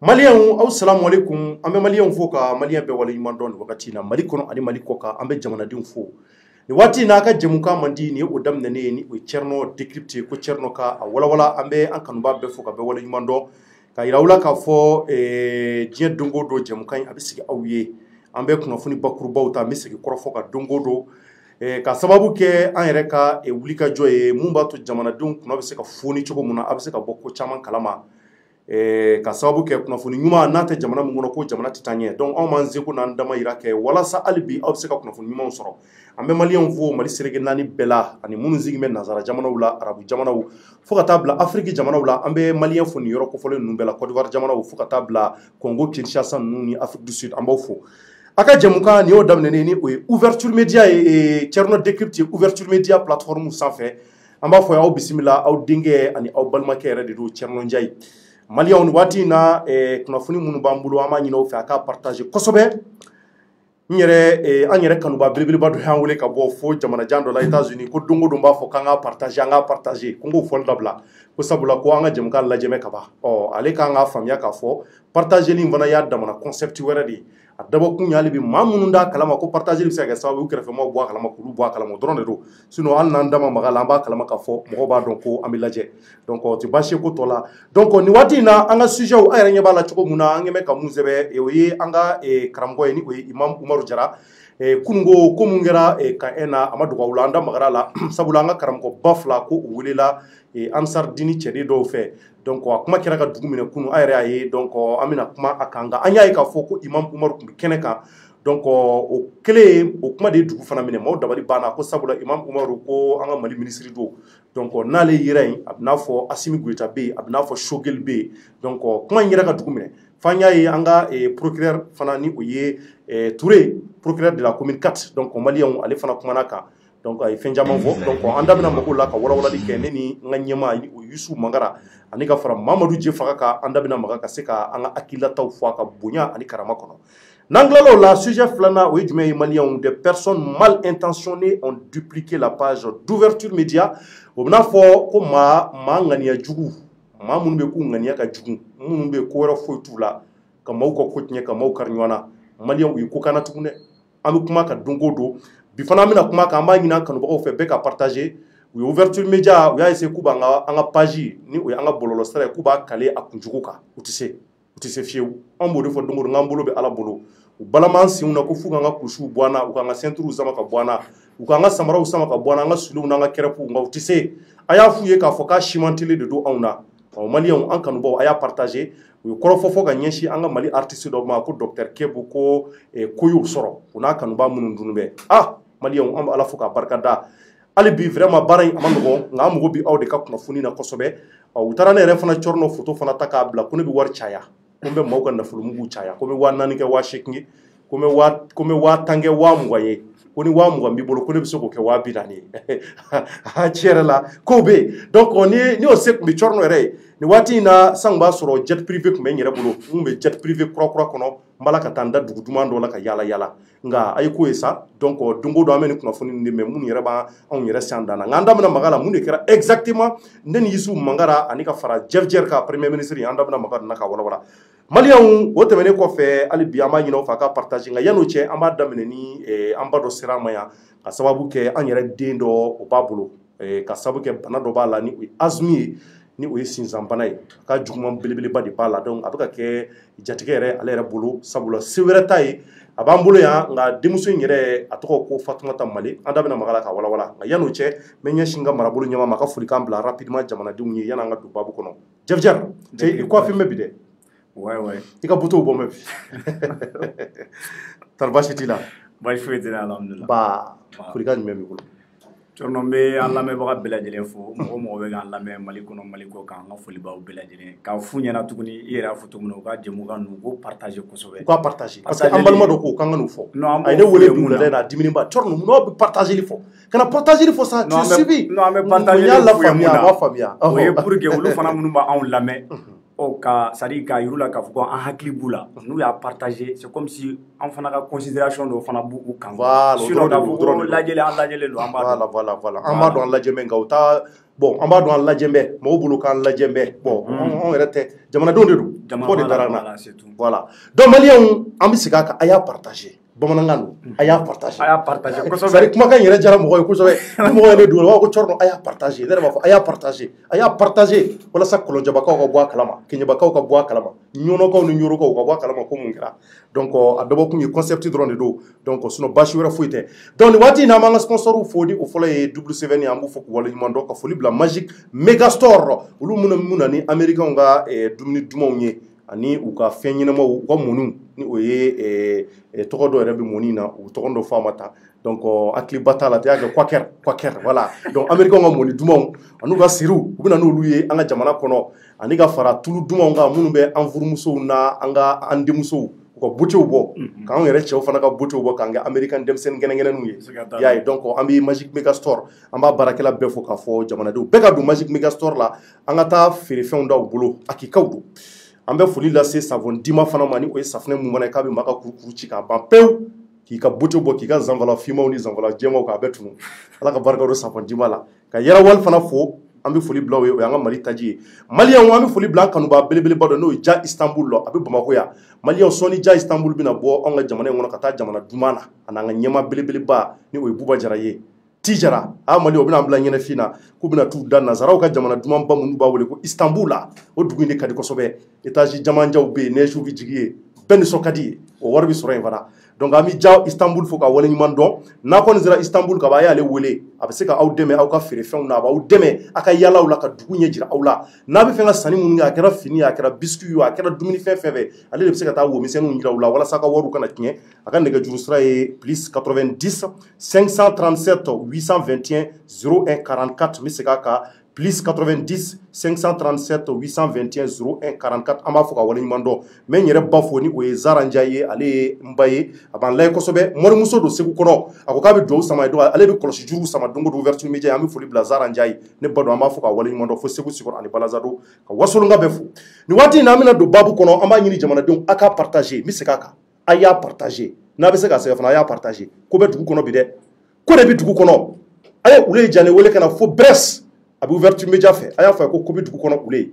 Malien assalamu alaikum ambe malien fo ka malien be wala yuma don wakati na mali kono ani mali koka ambe jamana din fo ni wati na ka jamuka mandi ni o damne ne ni o cerno decrypte ko cerno ka wala ambe an kanuba be fo ka be wala yuma do ka irawla ka fo die dongo do jamukan abisigi awye ambe kuno funi bakuru bawta misigi korofo ka dongo do ka sababu ke an yɛrɛ ka wuli ka jɔ ye mun b'a to jamanadenw kunna bɛ se ka foni cogo mun na a bɛ se ka bɔ ko caman kalama ka sababu kɛ kunnafoni ɲuman n'a tɛ jamana min kɔnɔ ko jamana tɛ taa ɲɛ donc anw m'an seko n'an dama yira kɛ walasa hali bi aw bɛ se ka kunnafoni ɲumanw sɔrɔ an bɛ maliyɛnw fo mali seleke naani bɛɛ la ani minnu sigin bɛ nanzara jamanaw la arabu jamanaw fo ka taa bila afiriki jamanaw la an bɛ maliyɛn fo nin yɔrɔ kofɔlen ninnu bɛɛ la Côte d'Ivoire jamanaw fo ka taa bila Congo Kinshasa ninnu ni Afrique du Sud an b'aw fo a ka jamukan ni y'o daminɛ ni o ye ouverture média ye Thierno Decrypte ouverture média plateforme sanfɛ an b'a fɔ aw bisimila aw denkɛ ani aw balimakɛ yɛrɛ de don Thierno Ndiaye maliyɛnw ni waati na kunnafoni minnu b'an bolo an b'a ɲini aw fɛ a ka partager kosɛbɛ an yɛrɛ kanuba belebeleba dɔ y'an wele ka bɔ fo jamanajan dɔ la États-Unis ko don o don b'a fɔ k'an ka partager ko n k'o fɔli dabila ko sabula ko an ka jamukan lajɛmɛ ka ban ale k'an ka faamuya k'a fɔ partageli in fana y'a damana concept wɛrɛ de ye a dabɔkun y'ale bi maa minnu d'a kalama ko partageli bɛ se ka kɛ sababu u kɛrɛfɛmɔgɔw bɔ a kalama k'olu bɔ a kalama o dɔrɔn de don sinon hali n'an da ma maga la an b'a kalama k'a fɔ mɔgɔw b'a dɔn ko an bɛ lajɛ donc o tɛ baasi ye ko tɔ la donc nin waati in na an ka sujetw an yɛrɛ ɲɛ b'a la cogo min na an ɲɛ bɛ ka mun sɛbɛ o ye an ka karamɔgɔ ye ni o ye Imam Umaru Jara kunungo ko mun kɛra ka na a ma dogo aw la an da magara la sabula an ka karamɔgɔba fila ko u welela Ansar Dini cɛden dɔw fɛ donc a kuma kɛra ka dugu minɛ kunun an yɛrɛ y'a ye donc an bɛna kuma a kan nka an y'a ye k'a fɔ ko Imam Umaru tun bɛ kɛnɛ kan donc o kɛlen o kuma de ye dugu fana minɛ maaw dabali banna ko sabula Imam Umaru ko an ka Mali ministre don donc n'ale yera yen a bɛ n'a fɔ Asimi Goyita bɛ yen a bɛ n'a fɔ Shogel bɛ yen donc kuma in yɛrɛ ka dugu minɛ f'an y'a ye an ka procureur fana ni o ye Touré procureur de la commune 4 donc maliyɛnw ale fana kumana kan donc a ye fɛn caman fɔ donc an da bɛna mago la ka walawalali kɛ ne ni n ka ɲɛmaa o Yusu Mangara ani ka fara Mamadu Jefaga kan an da bɛna maga ka se ka an ka hakililataw fɔ a ka bonya ani karama kɔnɔ n'an tilal'o la sujet filanan o ye jumɛn ye maliyɛnw des personnes mal intentionnées ont dupliqué la page d'ouverture média o bɛna fɔ ko maa ŋaniya jugu maa minnu bɛ k'u ŋaniya ka jugu minnu bɛ ko wɛrɛ foyi t'u la ka maaw ka ko tiɲɛ ka maaw kari ɲɔgɔn na maliyɛnw u ye ko kana tugun dɛ an bɛ kuma ka don ko don bi fana an bɛna kuma kan an b'a ɲini an kanubagaw fɛ bɛɛ ka partager u ye ouverture média u y'a essayer k'u b'an ka page ni o ye an ka bɔlɔlɔ sira ye k'u b'a kale a kunjugu kan u tɛ se fiyewu an b'o de fɔ don o don n'an bolo bɛ Ala bolo u balama an senw na ko f'u k'an ka kulusiw bɔ an na u k'an ka ceinturew sama ka bɔ an na u k'an ka samaraw sama ka bɔ an na an ka sulew n'an ka kɛrɛfɛw nka u tɛ se a y'a f'u ye k'a fɔ k'a simantelen de don anw na maliyɛnw an kanubaw a y'a partager u ye kɔrɔfɔ fɔ ka ɲɛsin an ka Mali artiste dɔ ma ko docteur Kebo ko ko y'u sɔrɔ u n'a kanuba minnu dun bɛ maliyɛnw an bɛ Ala fo k'a barika da hali bi vraiment baara in a ma nɔgɔn nka an mago bɛ aw de ka kunnafoni na kosɛbɛ u taara ne yɛrɛ fana cɔrɔnɔ photo fana ta k'a bila ko ne bɛ wari caya ko n bɛ maaw ka nafolomugu caya ko n bɛ 4000 kɛ 8000 ye ko n bɛ 10 kɛ 20 ye ko ni 20 b'i bolo ko ne bɛ se k'o kɛ 40 ye tiɲɛ yɛrɛ la k'o bɛ yen donc ni y'o se tun bɛ cɔrɔnɔ yɛrɛ ye nin waati in na san b'a sɔrɔ jet privé tun bɛ n yɛrɛ bolo n tun bɛ jet privé kura kɔnɔ n b'a la ka taa n da dugu duman dɔ la ka yaala yaala nka a ye ko ye sa donc don o don an bɛ nin kunnafoni ninnu de mɛn minnu yɛrɛ b'anw yɛrɛ sen dan na nka an da bɛna maga la mun de kɛra exactement ne ni Yusu Mangara ani ka fara Jeff Jer ka premier ministre an da bɛna maga nin na ka walawala maliyɛnw o tɛmɛnen kɔfɛ hali bi an b'a ɲini aw fɛ a ka partager nka yan'o cɛ an b'a daminɛ ni an ba dɔ sera an ma yan ka sababu kɛ an yɛrɛ den dɔ o b'a bolo ka sababu kɛ bana dɔ b'a la ni o ye azumi ye ni o ye sinzanbana ye a ka juguman belebeleba de b'a la donc a bɛ ka kɛ jatigɛ yɛrɛ ale yɛrɛ bolo sabula se wɛrɛ t'a ye a b'an bolo yan nka denmuso in yɛrɛ a tɔgɔ ko Fatumata Male an da bɛna maga la ka walawala nka yan'o cɛ n bɛ ɲɛsin n ka marabolo ɲɛmaa ma a ka folikan bila rapidement jamanadenw ye yan'an ka don baabu kɔnɔ Jeff Jer i coiffé bɛ bi dɛ i ka butow bɔ mɛ bi tari baasi t'i la baasi foyi tɛ alhamdulillah folikan jumɛn b'i bolo Cɔrɔnɔ n bɛ an lamɛnbaga bɛɛ lajɛlen fo mɔgɔ mɔgɔ bɛ k'an lamɛn Mali kɔnɔ Mali kɔ kan an ka foli b'aw bɛɛ lajɛlen k'a f'u ɲɛna tuguni i yɛrɛ y'a fɔ cogo min na u ka jɛmukan ninnu u k'o partager kosɛbɛ u k'a partager parce que an balima dɔ ko k'an ka n'u fɔ a ye ne wele dugulada in na a diminenba Cɔrɔnɔ n'aw bɛ partageli fɔ kana partageli fɔ sa tu suivi non an bɛ partageli y'a lafaamuya a b'a faamuya o ye pour que olu fana minnu b'anw lamɛn ka c'est-à-dire k'a yir'u la k'a fɔ ko an hakili b'u la n'u y'a partager c'est comme si an fana ka considération dɔ fana b'u kan voilà sinon k'a fɔ ko lajɛlen an lajɛlen don an b'a dɔn voilà an b'a dɔn an lajɛ mɛ nka u t'a bon an b'a dɔn an lajɛ bɛ mɔgɔw bolo k'an lajɛ bɛ bon anw yɛrɛ tɛ jamanadenw de don fɔ de dara na voilà donc maliyɛnw an bɛ segin a kan a y'a partager bamanankan don a y'a partager c'est kumakan yɛrɛ jara mɔgɔ ye kosɛbɛ ni mɔgɔ ye ne don ko cɔrɔ a y'a partager ne yɛrɛ b'a fɔ a y'a partager walasa kɔlɔnjɛbakaw ka bɔ a kalama kɛɲɛbakaw ka bɔ a kalama ɲɔnɔkaw ni ɲorokaw ka bɔ a kalama ko mun kɛra donc a dɔbɔkun ye concept dɔrɔn de don donc sinon baasi wɛrɛ foyi tɛ donc nin waati in na an b'an ka sponsor fo di o fɔlɔ ye W7 an b'u fɔ k'u waleɲuman dɔn ka foli bila Magic Megastore olu minnu na ni américains ka dumuni dumanw ye ani u ka fɛn ɲɛnamaw u ka mɔniw ni o ye tɔgɔ dɔ yɛrɛ bɛ mɔni na u tɔgɔ dɔ fɔ a ma tan donc hakiliba t'a la tɛ y'a kɛ quaker voilà donc américains ka mɔni dumanw an'u ka siriw u bɛ na n'olu ye an ka jamana kɔnɔ ani ka fara tulu dumanw kan minnu bɛ an furumusow na an denmusow u ka butew bɔ k'an yɛrɛ cɛw fana ka butew bɔ k'an kɛ américain denmisɛnnin gɛnɛgɛnɛninw ye y'a ye donc an bɛ Magic Megastore an b'a baarakɛla bɛɛ fo k'a fɔ jamanadenw bɛɛ ka don Magic Megastore la an ka taa feerefɛnw d'aw bolo hakikaw don an bɛ foli lase savon dima fana ma ni o ye safunɛ mun mana k'a bɛ maa ka kurukuru ci k'a ban pewu k'i ka butew bɔ k'i ka zanvala fimaw ni zanvala jɛmaw k'a bɛɛ tunu ala ka barika don savon dima la ka Yarawali fana fo an bɛ foli bila o ye o y'an ka Mali taji ye maliyɛnw an bɛ foli bila an kanubaa belebeleba dɔ n'o ye Ja Istanbul la a bɛ Bamako yan maliyɛnw sɔnni Ja Istanbul bɛna bɔ anw ka jamana in kɔnɔ ka taa jamana duman na a n'an ka ɲɛmaa belebeleba ni o ye Buba Jara ye Tijara a Mali o bɛna an bila ɲɛnafin na k'u bɛna t'u da nazaraw ka jamana dumanba minnu b'a wele ko Istanbul la o dugu in de ka di kosɛbɛ étage jamanjanw bɛ yen neige bɛ jigin yen bɛɛ nisɔn ka di ye o wari bɛ sɔrɔ yen fana donc an bɛ Ja Istanbul fo ka waleɲuman dɔn n'a kɔni sera Istanbul ka ban a y'ale wele a bɛ se ka aw dɛmɛ aw ka feerefɛnw na a b'aw dɛmɛ a ka yaalaw la ka dugu ɲɛ jira aw la n'a bɛ fɛ ka sanni minnu kɛ a kɛra fini ye a kɛra biscuit ye a kɛra dumuni fɛn fɛn ale de bɛ se ka taa womisɛnninw jira aw la walasa a ka wariw kana tiɲɛ a ka nɛgɛjuru sira ye plus 90 537 821 01 44 n bɛ segin a kan plus 90 537 821 01 44 an b'a fɔ ka waleɲuman dɔn n bɛ n yɛrɛ ba fo ni o ye Zara Ndiaye ye ale ye n ba ye a b'an layɛ kosɛbɛ mɔrimuso don Segu kɔnɔ a ko k'a bɛ dugawu sama ye donc ale bɛ kɔlɔsi juruw sama don o don ouverture média an bɛ foli bila Zara Ndiaye ne ba don an b'a fɔ ka waleɲuman dɔn fo Segu Sikɔrɔ ani Balazado ka Wasolonka bɛ fo nin waati in na an bɛna don baabu kɔnɔ an b'a ɲini jamanadenw a k'a partager n bɛ segin a kan a y'a partager n'a bɛ se ka sɛbɛn fana a y'a partager ko bɛ dugu kɔnɔ bi dɛ ko de bɛ dugu kɔnɔ a ye Ule Diané wele ka na fo Brest a bɛ ouverture média fɛ a y'a fɔ ko bɛ dugu kɔnɔ Ule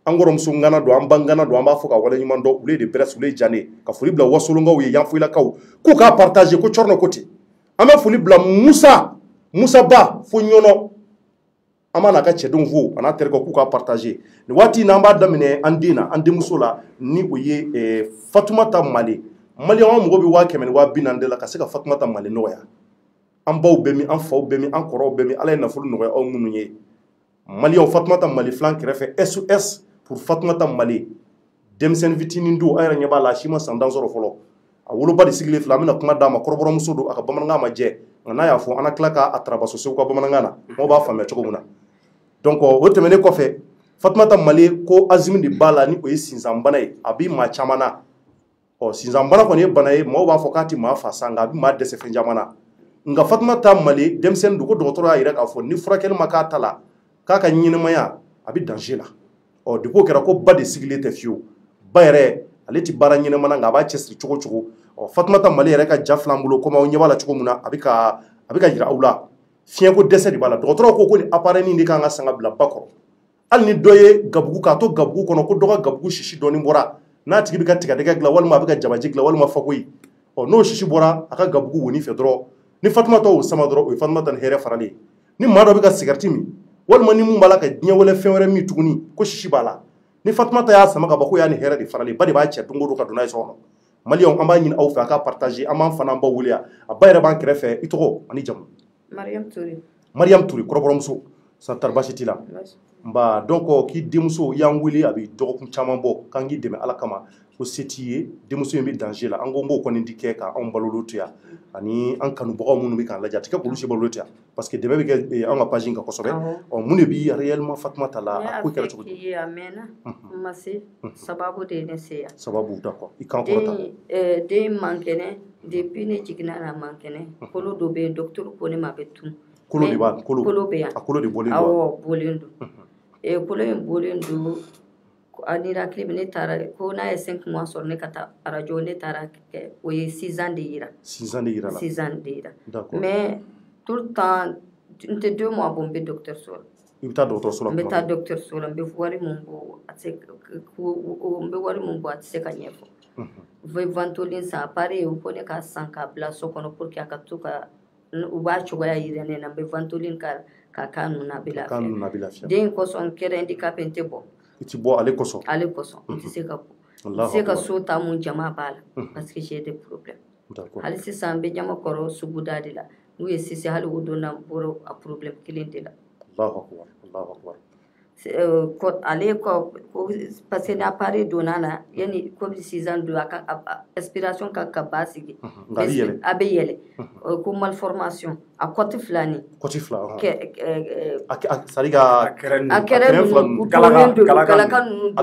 an kɔrɔmuso ngana don an ba ngana don an b'a fɔ ka waleɲuman dɔn Ule de Brest Ule Diané ka foli bila Wasolonkaw ye Yanfoyilakaw k'u k'a partager ko Cɔrɔnɔ ko ten an bɛ foli bila Musa Ba fo Ɲɔnɔ an b'a n'a ka cɛdenw fo a n'a terikɛw k'u k'a partager nin waati in na an b'a daminɛ an den na an denmuso la ni o ye Fatumata Male maliyɛnw an mago bɛ 100 ni 40 de la ka se ka Fatumata Male nɔgɔya an baw bɛ min an faw bɛ min an kɔrɔw bɛ min ala ye nafolo nɔgɔya aw minnu ye maliyɛnw Fatumata Male filan kɛrɛfɛ SOS pour Fatumata Male denmisɛnnin fitinin don a yɛrɛ ɲɛ b'a la a si ma san dan sɔrɔ fɔlɔ a woloba de sigilen filɛ an bɛna kuma d'a ma kɔrɔbɔrɔmuso don a ka bamanankan ma jɛ nka n'a y'a fɔ an ka tila k'a tarabaso Segu ka bamanankan na mɔgɔw b'a faamuya cogo min na donc o tɛmɛnen kɔfɛ Fatumata Male ko azimi de b'a la ni o ye sinzanbana ye a bɛ maa caman na sinzanbana kɔni ye bana ye mɔgɔw b'a fɔ k'a tɛ maa fasa nka a bɛ maa dɛsɛ fɛn caman na nka Fatumata Male denmisɛnnin don ko dɔgɔtɔrɔ y'a jira k'a fɔ ni furakɛli ma k'a ta la k'a ka ɲɛnɛmaya a bɛ danger la depuis o kɛra ko ba de sigilen tɛ fiyewu ba yɛrɛ ale tɛ baara ɲɛnɛma na nka a b'a cɛsiri cogo cogo Fatumata Male yɛrɛ ka ja filan bolo komi aw ɲɛ b'a la cogo min na a bɛ ka jira aw la fiɲɛko dɛsɛ de b'a la dɔgɔtɔrɔw ko nin appareil nin de kan ka san ka bila ba kɔrɔ hali ni dɔ ye gabugu k'a to gabugu kɔnɔ ko dɔ ka gabugu sisi dɔɔnin bɔra n'a tigi bɛ ka tigadɛgɛ dilan walima a bɛ ka jabaji dilan walima fakoyi n'o sisi bɔra a ka gabugu woni fɛ dɔrɔn ni Fatumata y'o sama dɔrɔn o ye Fatumata ni hɛrɛ faralen ye ni maa dɔ bɛ ka cigarette min walima ni mun b'a la ka diɲɛ wɛrɛ fɛn wɛrɛ min tuguni ko sisi b'a la ni Fatumata y'a sama ka bɔ ko y'a ni hɛrɛ de faralen ba de b'a cɛ don o don ka don n'a ye so kɔnɔ maliyɛnw an b'a ɲini aw fɛ a ka partager an b'an fana an ba wele yan a ba yɛrɛ b'an kɛrɛfɛ i tɔgɔ ani jamu Mariam Touré kɔrɔbɔrɔmuso san tari baasi t'i la nba donc k'i denmuso y'an wele a bɛ dɔgɔkun caman bɔ k'an k'i dɛmɛ ala kama ko se t'i ye denmuso in bɛ danger la an ko n b'o kɔni di kɛ k'anw balolo to yan ani an kanubagaw minnu bɛ k'an lajɛ a tɛ kɛ k'olu si balolo to yan parce que dɛmɛ bɛ kɛ an ka page in kan kosɛbɛ mun de b'i réellement Fatumata la a ko kɛra cogo di a mɛnna ma se sababu de ye ne se yan sababu d'accord i kan kɔrɔta den man kɛnɛ depuis ne jiginna na man kɛnɛ kolo dɔ bɛ yen docteur ko ne ma a bɛ tunu kolo de b'a kolo bɛ yan a kolo de bɔlen don awɔ bɔlen don kolo in bɔlen don a nirakili ne taara ko n'a ye 5 mois sɔrɔ ne ka taa arajo ne taara kɛ o ye 6 ans de yira 6 ans de yira la 6 ans de yira d'accord mais tout le temps n tɛ 2 mois bɔ n bɛ docteur so la i bɛ taa dɔgɔtɔrɔso la n bɛ taa dɔgɔtɔrɔso la n bɛ wari min bɔ a tɛ se n bɛ wari min bɔ a tɛ se ka ɲɛfɔ n bɛ ventolin san appareil u ko ne k'a san k'a bila so kɔnɔ pour que a ka to ka u b'a cogoya yira ne na n bɛ ventolin k'a k'a nun na a bɛ lafiya den kɔsɔn n kɛra handicapé n tɛ bɔ i tɛ bɔ ale kɔsɔn n tɛ se ka bɔ n tɛ se ka so ta mun jama b'a la parce que j'ai des problèmes hali sisan n bɛ Ɲamakɔrɔ suguda de la n'u ye Sise hali o don na n bɔra a problème kelen de la ale ko parce que ni appareil donna na yani comme 6 ans don a ka expiration ka ba sigi a bɛ yɛlɛ ko malformation a côté fila ni a kɛra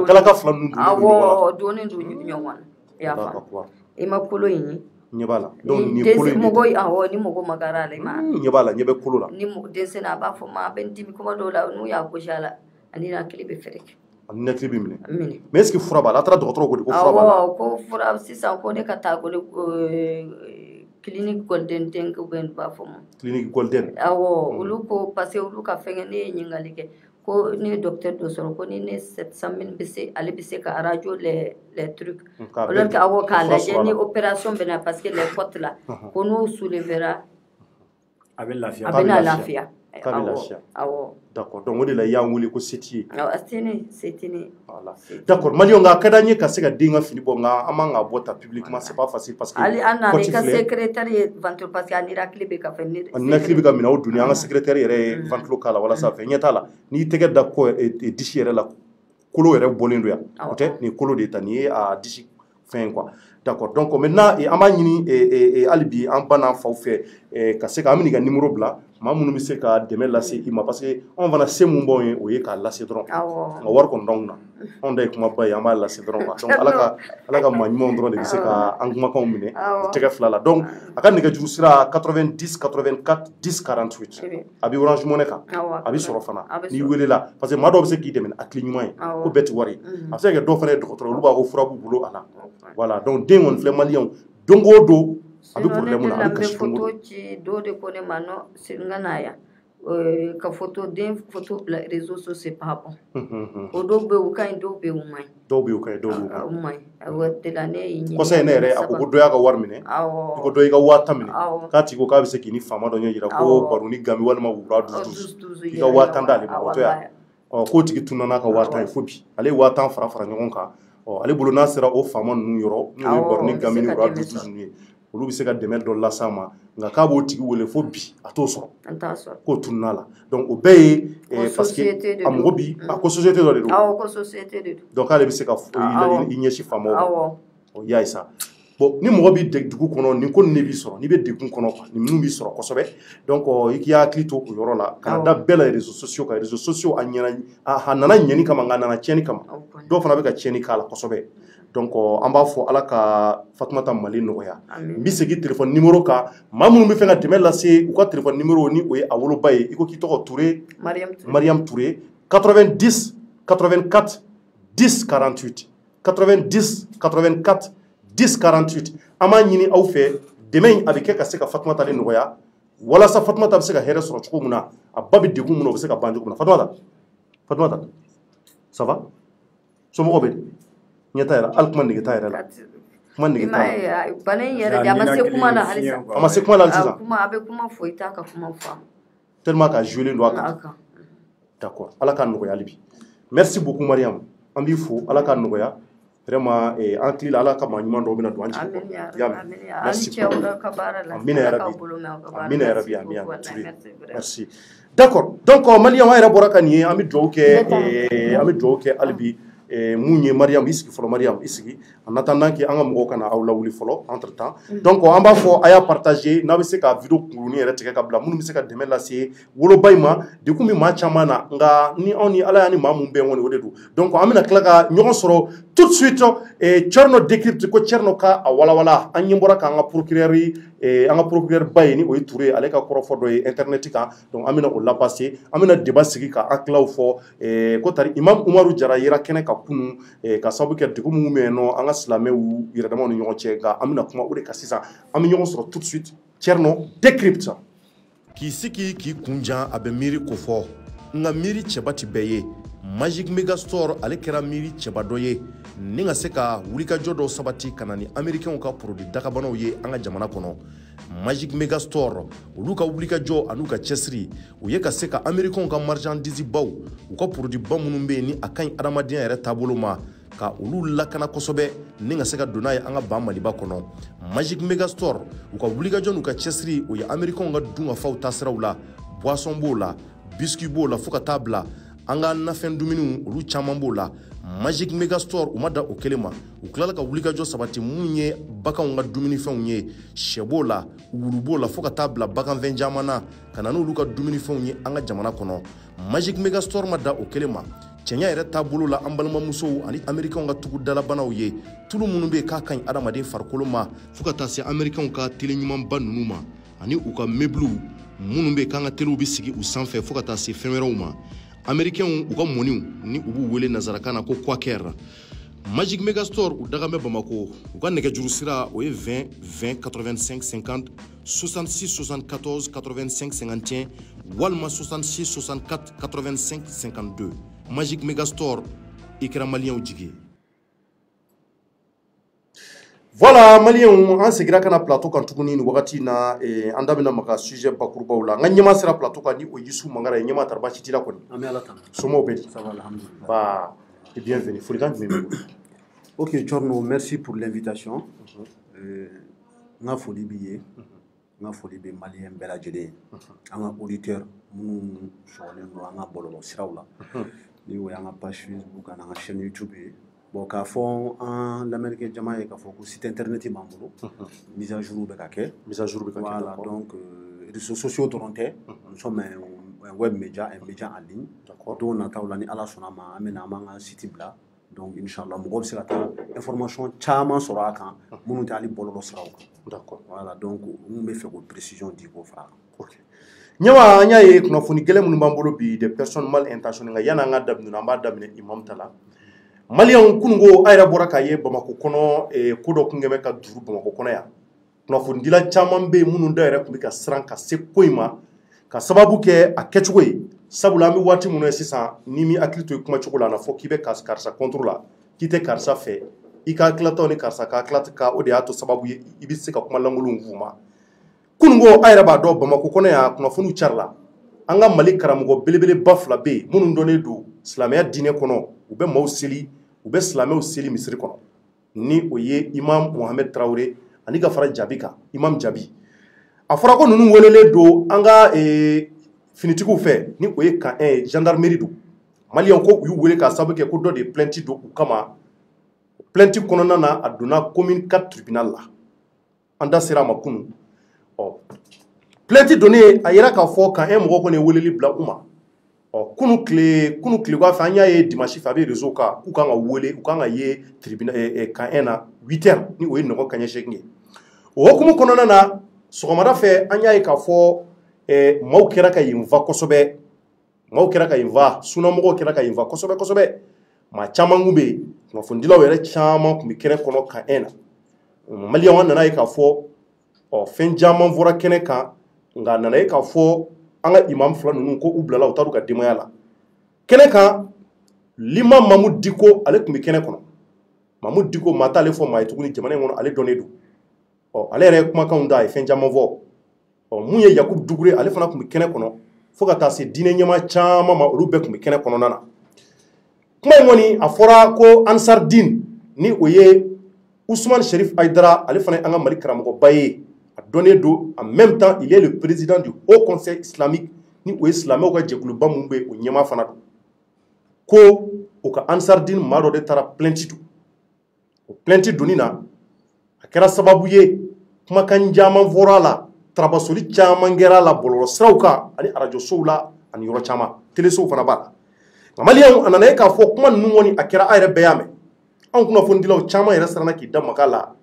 galaka fila ninnu awɔ donnen don ɲɔgɔn na i y'a faamu i ma kolo in ye ɲɛ b'a la donc ni kolo in ni mɔgɔ magara la i ma ɲɛ b'a la ɲɛ bɛ kolo la ni dɛsɛ na a b'a fɔ ma a bɛ n dimi kuma dɔw la n'u y'a gosi a la ani hakili bɛ fɛrɛkɛ ani hakili bɛ minɛ mais est-ce que fura b'a la a taara dɔgɔtɔrɔw ko de ko fura b'a la ko fura sisan ko ne ka taa ko clinique golden den ko bɛ b'a fɔ ma clinique golden awɔ olu ko parce que olu ka fɛngɛ ne ye ɲininkali kɛ ko ne ye docteur dɔ sɔrɔ ko ni ne 700 000 bɛ se ale bɛ se ka radio les trucs alors que awɔ k'a lajɛ ni opération bɛ na parce que les côtes là ko n'o soulevera a bɛ lafiya a bɛ na lafiya awɔ d'accord donc o de la i y'an wele ko se t'i ye se tɛ ne voilà d'accord maliyɛnw nka a ka d'an ye ka se ka den ka fini bɔ nka an man ka bɔ ta publiquement c'est pas facile parce que hali an nana i ka secrétaire ye ventilo parce que a ninakili bɛ ka fɛ ninakili bɛ ka minɛ o duni an ka secrétaire yɛrɛ ye ventilo k'a la walasa fɛ ɲɛ t'a la n'i tɛgɛ da disi yɛrɛ la kolo yɛrɛ bɔlen don yan o tɛ nin kolo de ta nin ye a disi fɛn quoi d'accord donc maintenant an b'a ɲini hali bi an ba n'an faw fɛ ka se ka an bɛ n'i ka numéro bila maa minnu bɛ se ka dɛmɛ lase i ma parce que anw fana se mun b'anw ye o ye k'a lase dɔrɔn nka wari kɔni t'anw na anw da ye kumaba ye an b'a lase dɔrɔn quoi donc ala ka maa ɲumanw dɔrɔn de bɛ se ka an kumakanw minɛ tɛgɛ fila la donc a ka nɛgɛjuru sira 90 84 10 48 a bɛ Orange Money kan a bɛ sɔrɔ fana n'i welela parce que maa dɔw bɛ se k'i dɛmɛ hakili ɲuman ye ko bɛɛ tɛ wari ye a bɛ se ka kɛ dɔw fana ye dɔgɔtɔrɔ olu b'a ko fura b'u bolo a la voilà donc den kɔni filɛ maliyɛnw don o don a bɛ problème na a bɛ kasi don o don dɔw de ko ne ma non n ka na yan ka den photo bila réseaux sociaux c'est pas bon o dɔw bɛ yen u ka ɲi dɔw bɛ yen u man ɲi dɔw bɛ yen u ka ɲi dɔw bɛ yen u man ɲi awɔ de la ne y'i ɲininka kɔsa in ne yɛrɛ a ko dɔ y'a ka wari minɛ i ko dɔ y'i ka 1000 minɛ k'a tigi ko k'a bɛ se k'i ni faama dɔ ɲɛ jira ko baroni gami walima wura dusu k'i ka 1000 d'ale ma o to yan k'o tigi tununa n'a ka 1000 ye fo bi ale ye 1000 fara ɲɔgɔn kan ale bolo n'a sera o faama ninnu yɔrɔ n'o ye baroni gami ni wura dusu ninnu ye olu bɛ se ka dɛmɛ dɔ las'a ma nka k'a b'o tigi wele fo bi a t'o sɔrɔ k'o tununa la donc o bɛɛ ye parce que a mɔgɔ bi a ko société dɔ de don donc k'ale bɛ se ka i ɲɛsin faamaw ma o y'a ye sa bon ni mɔgɔ bɛ dugu kɔnɔ nin ko nin de b'i sɔrɔ n'i bɛ degun kɔnɔ nin minnu b'i sɔrɔ kosɛbɛ donc i k'i hakili to o yɔrɔ la kana da bɛɛ la réseaux sociaux kan réseaux sociaux a nana ɲɛni kama nka a nana tiɲɛni kama dɔw fana bɛ ka tiɲɛni k'a la kosɛbɛ donc an b'a fɔ ala ka Fatumata Mali nɔgɔya n bɛ segin téléphone numéro kan maa minnu bɛ fɛ ka dɛmɛ lase u ka téléphone numéro ni o ye a woloba ye i ko k'i tɔgɔ Touré Mariam Touré 90 84 10 48 90 84 10 48 an b'a ɲini aw fɛ dɛmɛ in a bɛ kɛ ka se ka Fatumata de nɔgɔya walasa Fatumata bɛ se ka hɛrɛ sɔrɔ cogo min na a ba bɛ degun min na o bɛ se ka ban cogo min na Fatumata ça va somɔgɔw bɛ ɲɛ t'a yɛrɛ hali kuma nege t'a yɛrɛ la kuma nege t'a la bana in yɛrɛ de a ma se kuma la halisa a ma se kuma la sisan a bɛ kuma fɔ i t'a ka kuma faamu tellement ka jouer don a kan d'accord ala ka nɔgɔya hali bi merci beaucoup Mariam an b'i fo ala ka nɔgɔya vraiment an tili la ala ka maa ɲuman dɔw bɛna don an jigi merci amina yarabi amina merci d'accord donc Mariam an yɛrɛ bɔra ka nin ye an bɛ dugawu kɛ hali bi mun ye Mariam i sigi fɔlɔ Mariam i sigi en attendant que an ka mɔgɔw kana aw lawuli fɔlɔ entre temps donc an b'a fɔ a y'a partager n'a bɛ se ka vidéo kurunin yɛrɛ tigɛ ka bila minnu bɛ se ka dɛmɛ lase woloba in ma degun bɛ maa caman na nka ni anw ni ala y'a ni maa mun bɛn kɔni o de don donc an bɛna tila ka ɲɔgɔn sɔrɔ tout de suite Thierno Décrypte ko Thierno ka a walawala an ɲɛ bɔra k'an ka procureur ba ye ni o ye Touré ale ka kɔrɔfɔ dɔ ye internet kan donc an bɛna o lapasser an bɛna débat sigi ka hakilaw fɔ ko tari Imam Umaru Jara yera kɛnɛ ka kunun ka sababu kɛ degun minnu bɛ yen nɔ an ka silamɛw yɛrɛdamaw ni ɲɔgɔn cɛ nka an bɛna kuma o de kan sisan an bɛ ɲɔgɔn sɔrɔ tout de suite Thierno Décrypte. K'i sigi k'i kunjan a bɛ miiri ko fɔ nga miri cɛba ti bɛɛ ye Magic Mega Store ale kɛra miri cɛba dɔ ye ni ka se ka wulikajɔ dɔw sabati ka na ni américains ka produit dagabanaw ye an ka jamana kɔnɔ. Magic Mega Store olu ka wulikajɔ an'u ka cɛsiri u ye ka se ka américains ka marchandise baw u ka produit ba minnu bɛ ni a kaɲi adamadenya yɛrɛ taabolo ma ka olu lakana kosɛbɛ ni ka se ka donna ye an ka ban Maliba kɔnɔ. Magic Mega Store u ka wulikajɔ n'u ka cɛsiri o ye américains ka dun ka faw taasiraw la boisson b'o la biscuit b'o la fo ka taa bila an ka nafɛn dumuniw olu caman b'o la. Magic Mega Store u ma da o kelen ma u tilala ka wulikajɔ sabati mun ye baganw ka dumunifɛnw ye sɛ b'o la wulu b'o la fo ka taa bila baganfɛn caman na ka na n'olu ka dumunifɛnw ye an ka jamana kɔnɔ. Magic Mega Store ma da o kelen ma cɛnya yɛrɛ taabolo la an balimamusow ani américains ka tugu dalabanaw ye tulu minnu bɛ k'a kaɲi adamaden farikolo ma fo ka taa se américains ka tele ɲumanba ninnu ma ani u ka meubles minnu bɛ k'an ka telew bɛ sigi u sanfɛ fo ka taa se fɛn wɛrɛw ma. Américains u ka mɔniw ni u b'u wele nazarakan na ko quaker. Magic Mega Store u daga bɛ Bamako u ka nɛgɛjuru sira o ye 20 20 85 50 66 74 85 51 walima 66 64 85 52. Magic Mega Store i kɛra maliyɛnw jigi. Voilà maliyɛnw an segira kana plateau kan tuguni ni wagati na an da bɛna maga sujet bakurubaw la. N ka ɲɛma sera plateau kan ni o Yisu Mangara ye ɲɛma tari baasi t'i la kɔni. An bɛ Ala tanu. Somɔgɔw bɛ di? Ça va alhamdulillah. Bah et bienvenue. Folikan jumɛn b'i bolo? Ok, Thierno, merci pour l'invitation. Nga foli b'i ye, nga foli bɛ maliyɛn bɛɛ lajɛlen ye, an ka auditeur minnu sɔgɔlen don an ka bɔlɔlɔ siraw la, ni o y'an ka page Facebook ani an ka chaîne YouTube ye. Bon, k'a fɔ an lamɛnnikɛ jama ye k'a fɔ ko site internet b'an bolo, mise à jour bɛ ka kɛ. Mise à jour bɛ ka kɛ. Voilà, donc réseaux sociaux dɔrɔn tɛ, nous sommes un web média, un média en ligne. D'accord. Don nataw la ni Ala sɔnna ma an bɛna an b'an ka site bila. Donc inchallah mɔgɔw bɛ se ka taa information caman sɔrɔ a kan minnu tɛ hali bɔlɔlɔ siraw kan. D'accord. Voilà, donc n bɛ fɛ k'o précision di k'o fara. Ok. Ɲɛma an y'a ye kunnafoni gɛlɛn minnu b'an bolo bi des personnes mal intentionnées nka yan'an ka daminɛ an b'a daminɛ imam ta la. Maliyɛnw kununko a yɛrɛ bɔra k'a ye Bamako kɔnɔ ko dɔ kun kɛn bɛ ka duru Bamako kɔnɔ yan. Kunnafonidila caman bɛ yen minnu da yɛrɛ tun bɛ ka siran ka se ko in ma ka sababu kɛ a kɛcogo ye. Sabula an bɛ waati minnu ye sisan ni mi hakili to i kumacogo la a na fɔ k'i bɛ karisa contre la k'i tɛ karisa fɛ i ka hakilatɔ ni karisa ka hakilata ka o de y'a to sababu ye i bɛ se ka kuma lankolonw f'u ma. Kununko a yɛrɛ b'a dɔn Bamako kɔnɔ yan kunnafoniw carila an ka Mali karamɔgɔ belebeleba fila bɛ yen minnu dɔnnen don silamɛya diinɛ kɔnɔ u bɛ maaw seli u bɛ silamɛw seli misiri kɔnɔ ni o ye Imam Mohamed Traoré ani ka fara Jabi kan Imam Jabi. A fɔra ko ninnu welelen don an ka finitigiw fɛ ni o ye gendarmerie don maliyɛnw ko u y'u wele k'a sababu kɛ ko dɔ de ye plainte don u kama plainte kɔnɔna na a donna commune 4 tribunal la an da sera a ma kunun plainte donnen a yera k'a fɔ mɔgɔ kɔni ye weleli bila u ma kunu tile fɛ an y'a ye dimanche fɛ a bɛ réseau kan k'u kan ka wele u kan ka ye tribunal na 8h ni o ye nɔgɔ kaɲɛ 8 ye o hukumu kɔnɔna na sɔgɔmada fɛ an y'a ye k'a fɔ maaw kɛra ka yen va kosɛbɛ maaw kɛra ka yen va sunamɔgɔw kɛra ka yen va kosɛbɛ kosɛbɛ maa caman kun bɛ yen kunnafonidilaw yɛrɛ caman kun bɛ kɛnɛ kɔnɔ kan na maliyɛnw nana ye k'a fɔ fɛn caman fɔra kɛnɛ kan nka a nana ye k'a fɔ an ka imam fila ninnu ko u bilala u taar'u ka denbaya la kɛnɛ kan Lima Mamu Diko ale tun bɛ kɛnɛ kɔnɔ Mamu Diko maa t'ale fɔ maa ye tuguni jamana in kɔnɔ ale dɔnnen don ale yɛrɛ ye kumakanw da a ye fɛn caman fɔ mun ye Yakubu Dugure ale fana tun bɛ kɛnɛ kɔnɔ fo ka taa se diinɛ ɲɛmaa caman ma olu bɛɛ tun bɛ kɛnɛ kɔnɔna na kuma in kɔni a fɔra ko Ansar Dine ni o ye Ousmane Sherif Aïdara ale fana ye an ka Mali karamɔgɔba ye a dɔnnen don en même temps il est le président du Haut Conseil islamique ni o ye silamɛw ka jɛkuluba mun bɛ o ɲɛmaa fana don ko o ka Ansar Dine maa dɔ de taara plainte don o plainte donni na a kɛra sababu ye kumakan caman fɔra a la tarabasoli caman kɛra la bɔlɔlɔ siraw kan ani radio sow la ani yɔrɔ caman télésow fana b'a la nka maliyɛnw a nana ye k'a fɔ kuma ninnu kɔni a kɛra a yɛrɛ bɛɛ y'a mɛn anw kunnafonidilaw caman yɛrɛ siranna k'i da maga la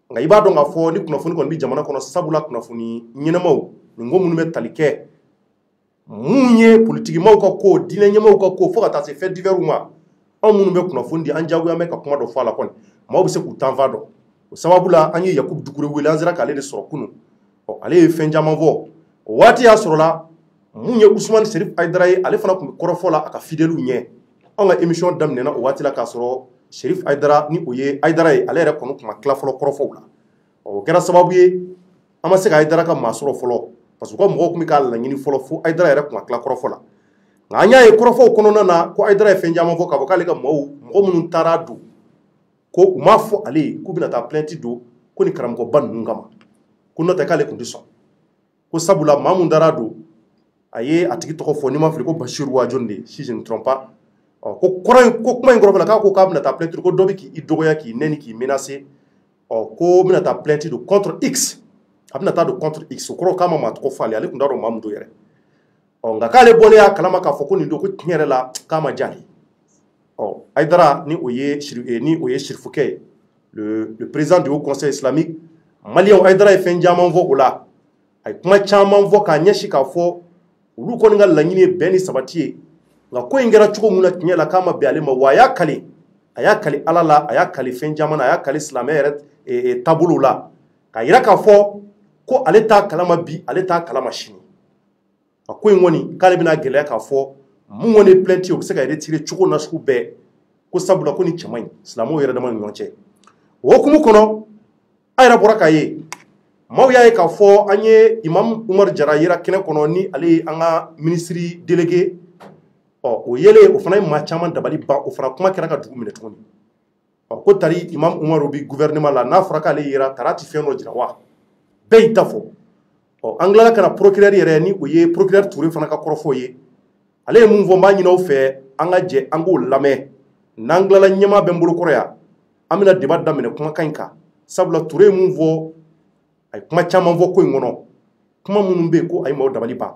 nka i b'a dɔn k'a fɔ ni kunnafoni kɔni bɛ jamana kɔnɔ sabula kunnafoni ɲɛnamaw nin ko minnu bɛ tali kɛ mun ye politikimaw ka ko diinɛ ɲɛmaaw ka ko fo ka taa se fɛn divers ma anw minnu bɛ kunnafoni di an jagoya bɛ ka kuma dɔ fɔ a la kɔni maaw bɛ se k'u tanfa dɔn o sababu la an ye Yakubu Dugure wele an sera k'ale de sɔrɔ kunun ale ye fɛn caman fɔ o waati y'a sɔrɔla mun ye Ousmane Serif Aïdara ye ale fana kun bɛ kɔrɔfɔ la a ka fidèles ɲɛ an ka émission daminɛna o waati la k'a sɔrɔ Serif Aïdara ni o ye Aïdara ye ale yɛrɛ kɔni kun ma tila fɔlɔ kɔrɔfɔw la o kɛra sababu ye an ma se ka Aïdara ka maa sɔrɔ fɔlɔ parce que ko mɔgɔw kun bɛ k'a laɲini fɔlɔ fo Aïdara yɛrɛ kun ma tila kɔrɔfɔ la nka an y'a ye kɔrɔfɔw kɔnɔna na ko Aïdara ye fɛn caman fɔ k'a fɔ k'ale ka mɔgɔ minnu taara don ko u m'a fɔ ale ye k'u bɛna taa plainte don ko ni karamɔgɔba ninnu kama ko n'o tɛ k'ale kun tɛ sɔn ko sabula maa mun taara don a ye a tigi tɔgɔ fɔ n'i ma fili ko Basiru Wajon de si je ne trompe pas ko kuma in kɔrɔfɔla k'a ko k'a bɛna taa plainte ko dɔ bɛ k'i dɔgɔya k'i nɛni k'i menacer ko bɛna taa plainte don contre X a bɛna taa don contre X o kɔrɔ k'a ma maa tɔgɔ fɔ ale kun t'a dɔn maa min don yɛrɛ nka k'ale bɔlen y'a kalama k'a fɔ ko nin don ko tiɲɛ yɛrɛ la k'a ma diya ale Aïdara ni o ye Sirifukɛ ye le président du Haut Conseil islamique Malien Aïdara ye fɛn caman fɔ o la a ye kuma caman fɔ k'a ɲɛsin k'a fɔ olu kɔni ka laɲini ye bɛn ni sabati ye nka ko in kɛra cogo min na tiɲɛ la k'a ma bɛn ale ma wa a y'a kali Ala la a y'a kali fɛn caman na a y'a kali silamɛ yɛrɛ taabolo la k'a yira k'a fɔ ko ale t'a kalama bi ale t'a kalama sini a ko in kɔni k'ale bɛna gɛlɛya k'a fɔ mun kɔni ye plainte o bɛ se ka retirer cogo na sugu bɛɛ ko sabula ko ni cɛ man ɲi silamɛw yɛrɛ dama ni ɲɔgɔn cɛ o hukumu kɔnɔ an yɛrɛ bɔra k'a ye maaw y'a ye k'a fɔ an ye Imam Umaru Jara yera kɛnɛ kɔnɔ ni ale ye an ka ministre délégué o yelen o fana ye maa caman dabali ban o fana kuma kɛra ka dugu minɛ tuguni ko tari Imam Umaru bi gouvernement la n'a fɔra k'ale yera tara ti fɛn dɔ jira wa bɛɛ y'i ta fɔ an tilala ka na procureur yɛrɛ ni o ye procureur Touré fana ka kɔrɔfɔ ye ale ye mun fɔ n b'a ɲini aw fɛ an ka jɛ an k'o lamɛn n'an tilala ɲɛmaa bɛ n bolo kɔrɔ yan an bɛna débat daminɛ kumakan in kan sabula Touré ye mun fɔ a ye kuma caman fɔ ko in kɔnɔ kuma minnu bɛ yen ko a ye maaw dabali ban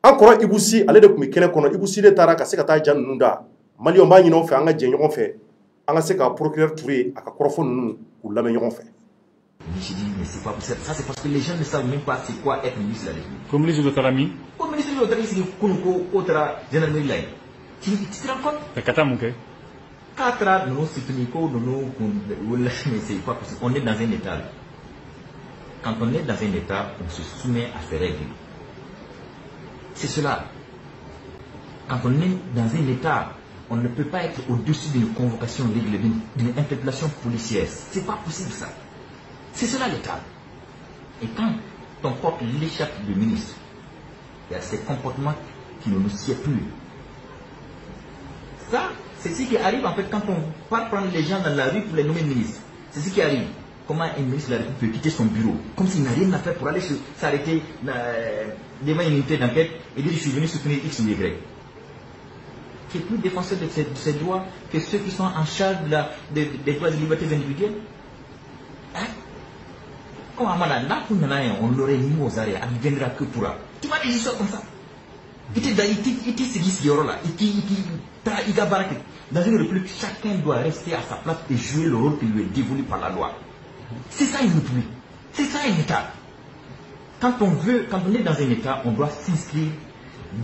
an kɔrɔ Ibou Sy ale de tun bɛ kɛnɛ kɔnɔ Ibou Sy de taara ka se ka taa ja ninnu da Maliyɛnw b'a ɲini aw fɛ an ka jɛ ɲɔgɔn fɛ an ka se ka procureur Touré a ka kɔrɔfɔ ninnu k'u lamɛn ɲɔgɔn fɛ. Je dis, mais c'est pas possible. Ça, c'est parce que les gens ne savent même pas c'est quoi être ministre de la République. Comme ministre de l'Autonomie. Comme ministre de l'Autonomie, c'est Kounouko, Otra, Gendarmerie. Tu te rends compte? Le Katamouké. 4 ans, nous, c'est mais c'est pas possible. On est dans un état. Quand on est dans un état, on se soumet à ses règles. C'est cela. Quand on est dans un état, on ne peut pas être au-dessus d'une convocation règle, d'une interpellation policière. C'est pas possible ça. C'est cela l'État. Et quand on porte l'échappe de ministre, il y a ces comportements qui ne nous sied plus. Ça, c'est ce qui arrive en fait quand on part prendre les gens dans la rue pour les nommer ministres. C'est ce qui arrive. Comment un ministre de la République peut quitter son bureau comme s'il n'a rien à faire pour aller s'arrêter devant une unité d'enquête et dire je suis venu soutenir X ou Y. Qui est plus défenseur de ses droits que ceux qui sont en charge des droits et libertés individuelles. Hein? Comme on l'aurait mis aux arrêts, on ne viendra que pour. Tu vois des histoires comme ça. Dans une république, chacun doit rester à sa place et jouer le rôle qui lui est dévolu par la loi. C'est ça une république. C'est ça un État. Quand on est dans un État, on doit s'inscrire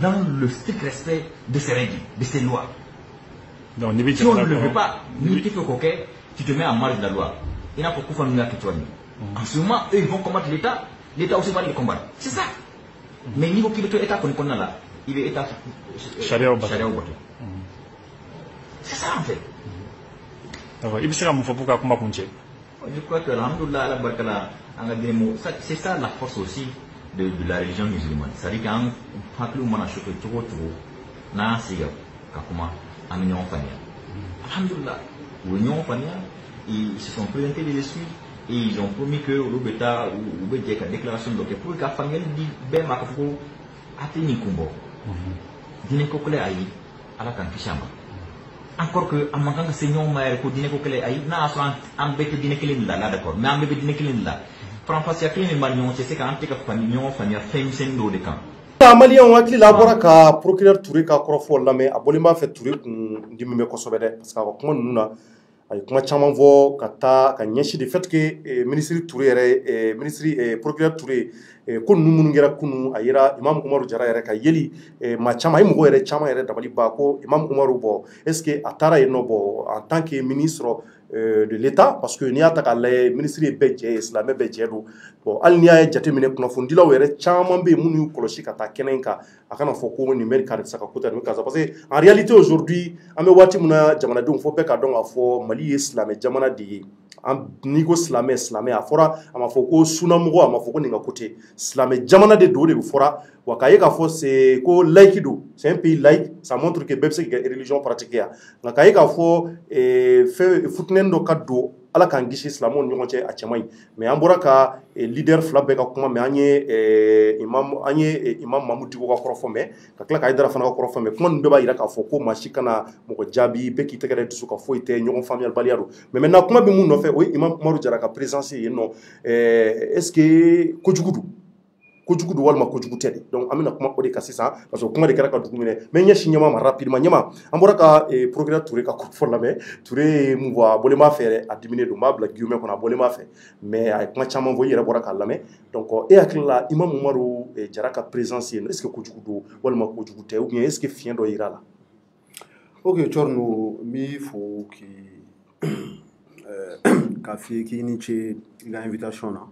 dans le strict respect de ses règles, de ses lois. Donc, si on ne le veut pas, tu te mets en marge de la loi. Il n'y a pas beaucoup de familles qui en ce moment, eux, ils vont combattre l'État. L'État aussi va les combattre. C'est ça. Mais niveau qui est l'État qu'on connaît là, il est État Charia au bateau. C'est ça en fait. D'accord. Il sera mon pour combat contre. Je crois que c'est ça la force aussi de la religion musulmane. C'est-à-dire qu'un peu moins choqué trop na siga kakuma amignon fania. Alhamdulillah. L'union fania, ils se sont présentés des excuses. Et ils ont promis que l'Obeta ou la déclaration de l'Obeta pour que la famille dit ben ma kafou atteindre kumbo. Dîner kokole ayi ala kan kishamba. Encore que en manquant que seigneur maire ko dîner kokole ayi na asran ambete dîner kelin là d'accord mais ambete dîner kelin là. Franchement c'est que les manions c'est qu'en tika famille famille femme sendo de camp. Malien wakili la bora ka procureur Touré ka korofo lamé abolima fait Touré ndimime ko sobede parce que ko nuna ay kuma caman fɔ ka taa ka ɲɛsin de fait que ministre Touré yɛrɛ ministre procureur Touré ko ninnu minnu kɛra kunu a yera Imam Umaru Jara yɛrɛ ka yeli maa caman a ye mɔgɔ yɛrɛ caman yɛrɛ dabali ban ko Imam Umaru bɔ est ce que a taara yen nɔ bɔ en tant que ministre de l'État parce que n'i y'a ta k'a lajɛ ministre ye bɛɛ jɛ ye silamɛ bɛɛ jɛ don bon hali n'i y'a jateminɛ kunnafonidilaw yɛrɛ caman bɛ yen minnu y'u kɔlɔsi ka taa kɛnɛ in kan a kana fɔ ko nin bɛ karisa ka ko ta nin bɛ karisa parce que en réalité aujourd'hui an bɛ waati min na jamanadenw fɔ bɛɛ ka dɔn k'a fɔ Mali ye silamɛ jamana de ye n'i ko silamɛ a fɔra a ma fɔ ko sunamɔgɔ a ma fɔ ko nin ka ko tɛ silamɛ jamana de don o de fɔra wa k'a ye k'a fɔ c'est ko laïque don c'est un pays laïque ça montre que bɛɛ bɛ se k'i ka religion pratiquer yan nka k'a ye k'a fɔ fɛn futinɛni dɔ ka don ala k'an kisi silamɛw ni ɲɔgɔn cɛ a cɛ man ɲi mais an bɔra ka leader fila bɛɛ ka kuma mais an ye imam Mamu Diko ka kɔrɔfɔ mɛn ka tila ka Hayidara fana ka kɔrɔfɔ mɛn kuma ninnu bɛɛ b'a jira k'a fɔ ko maa si kana mɔgɔ jaabi bɛɛ k'i tɛgɛ dusu ka foyi tɛ ɲɔgɔn faamuyalibaliya don mais maintenant kuma bɛ mun nɔfɛ o ye Imam Umaru Jara ka présence ye yen nɔ est-ce que kojugu don walima kojugu tɛ de donc an bɛna kuma o de kan sisan parce que kuma de kɛra ka dugu minɛ mais ɲɛsin ɲɛma ma rapidement ɲɛma an bɔra ka procureur Touré ka kɔrɔfɔ lamɛn Touré ye mun fɔ a bɔlen b'a fɛ yɛrɛ a diminen don n b'a bila guillemets kɔnɔ a bɔlen b'a fɛ mais a ye kuma caman fɔ i yɛrɛ bɔra k'a lamɛn donc e hakili la Imam Umaru Jara ka présence yen est-ce que kojugu don walima kojugu tɛ ou bien est-ce que fiɲɛ dɔ yera la ok Thierno n b'i fo k'a f'i ye k'i ni ce i ka invitation na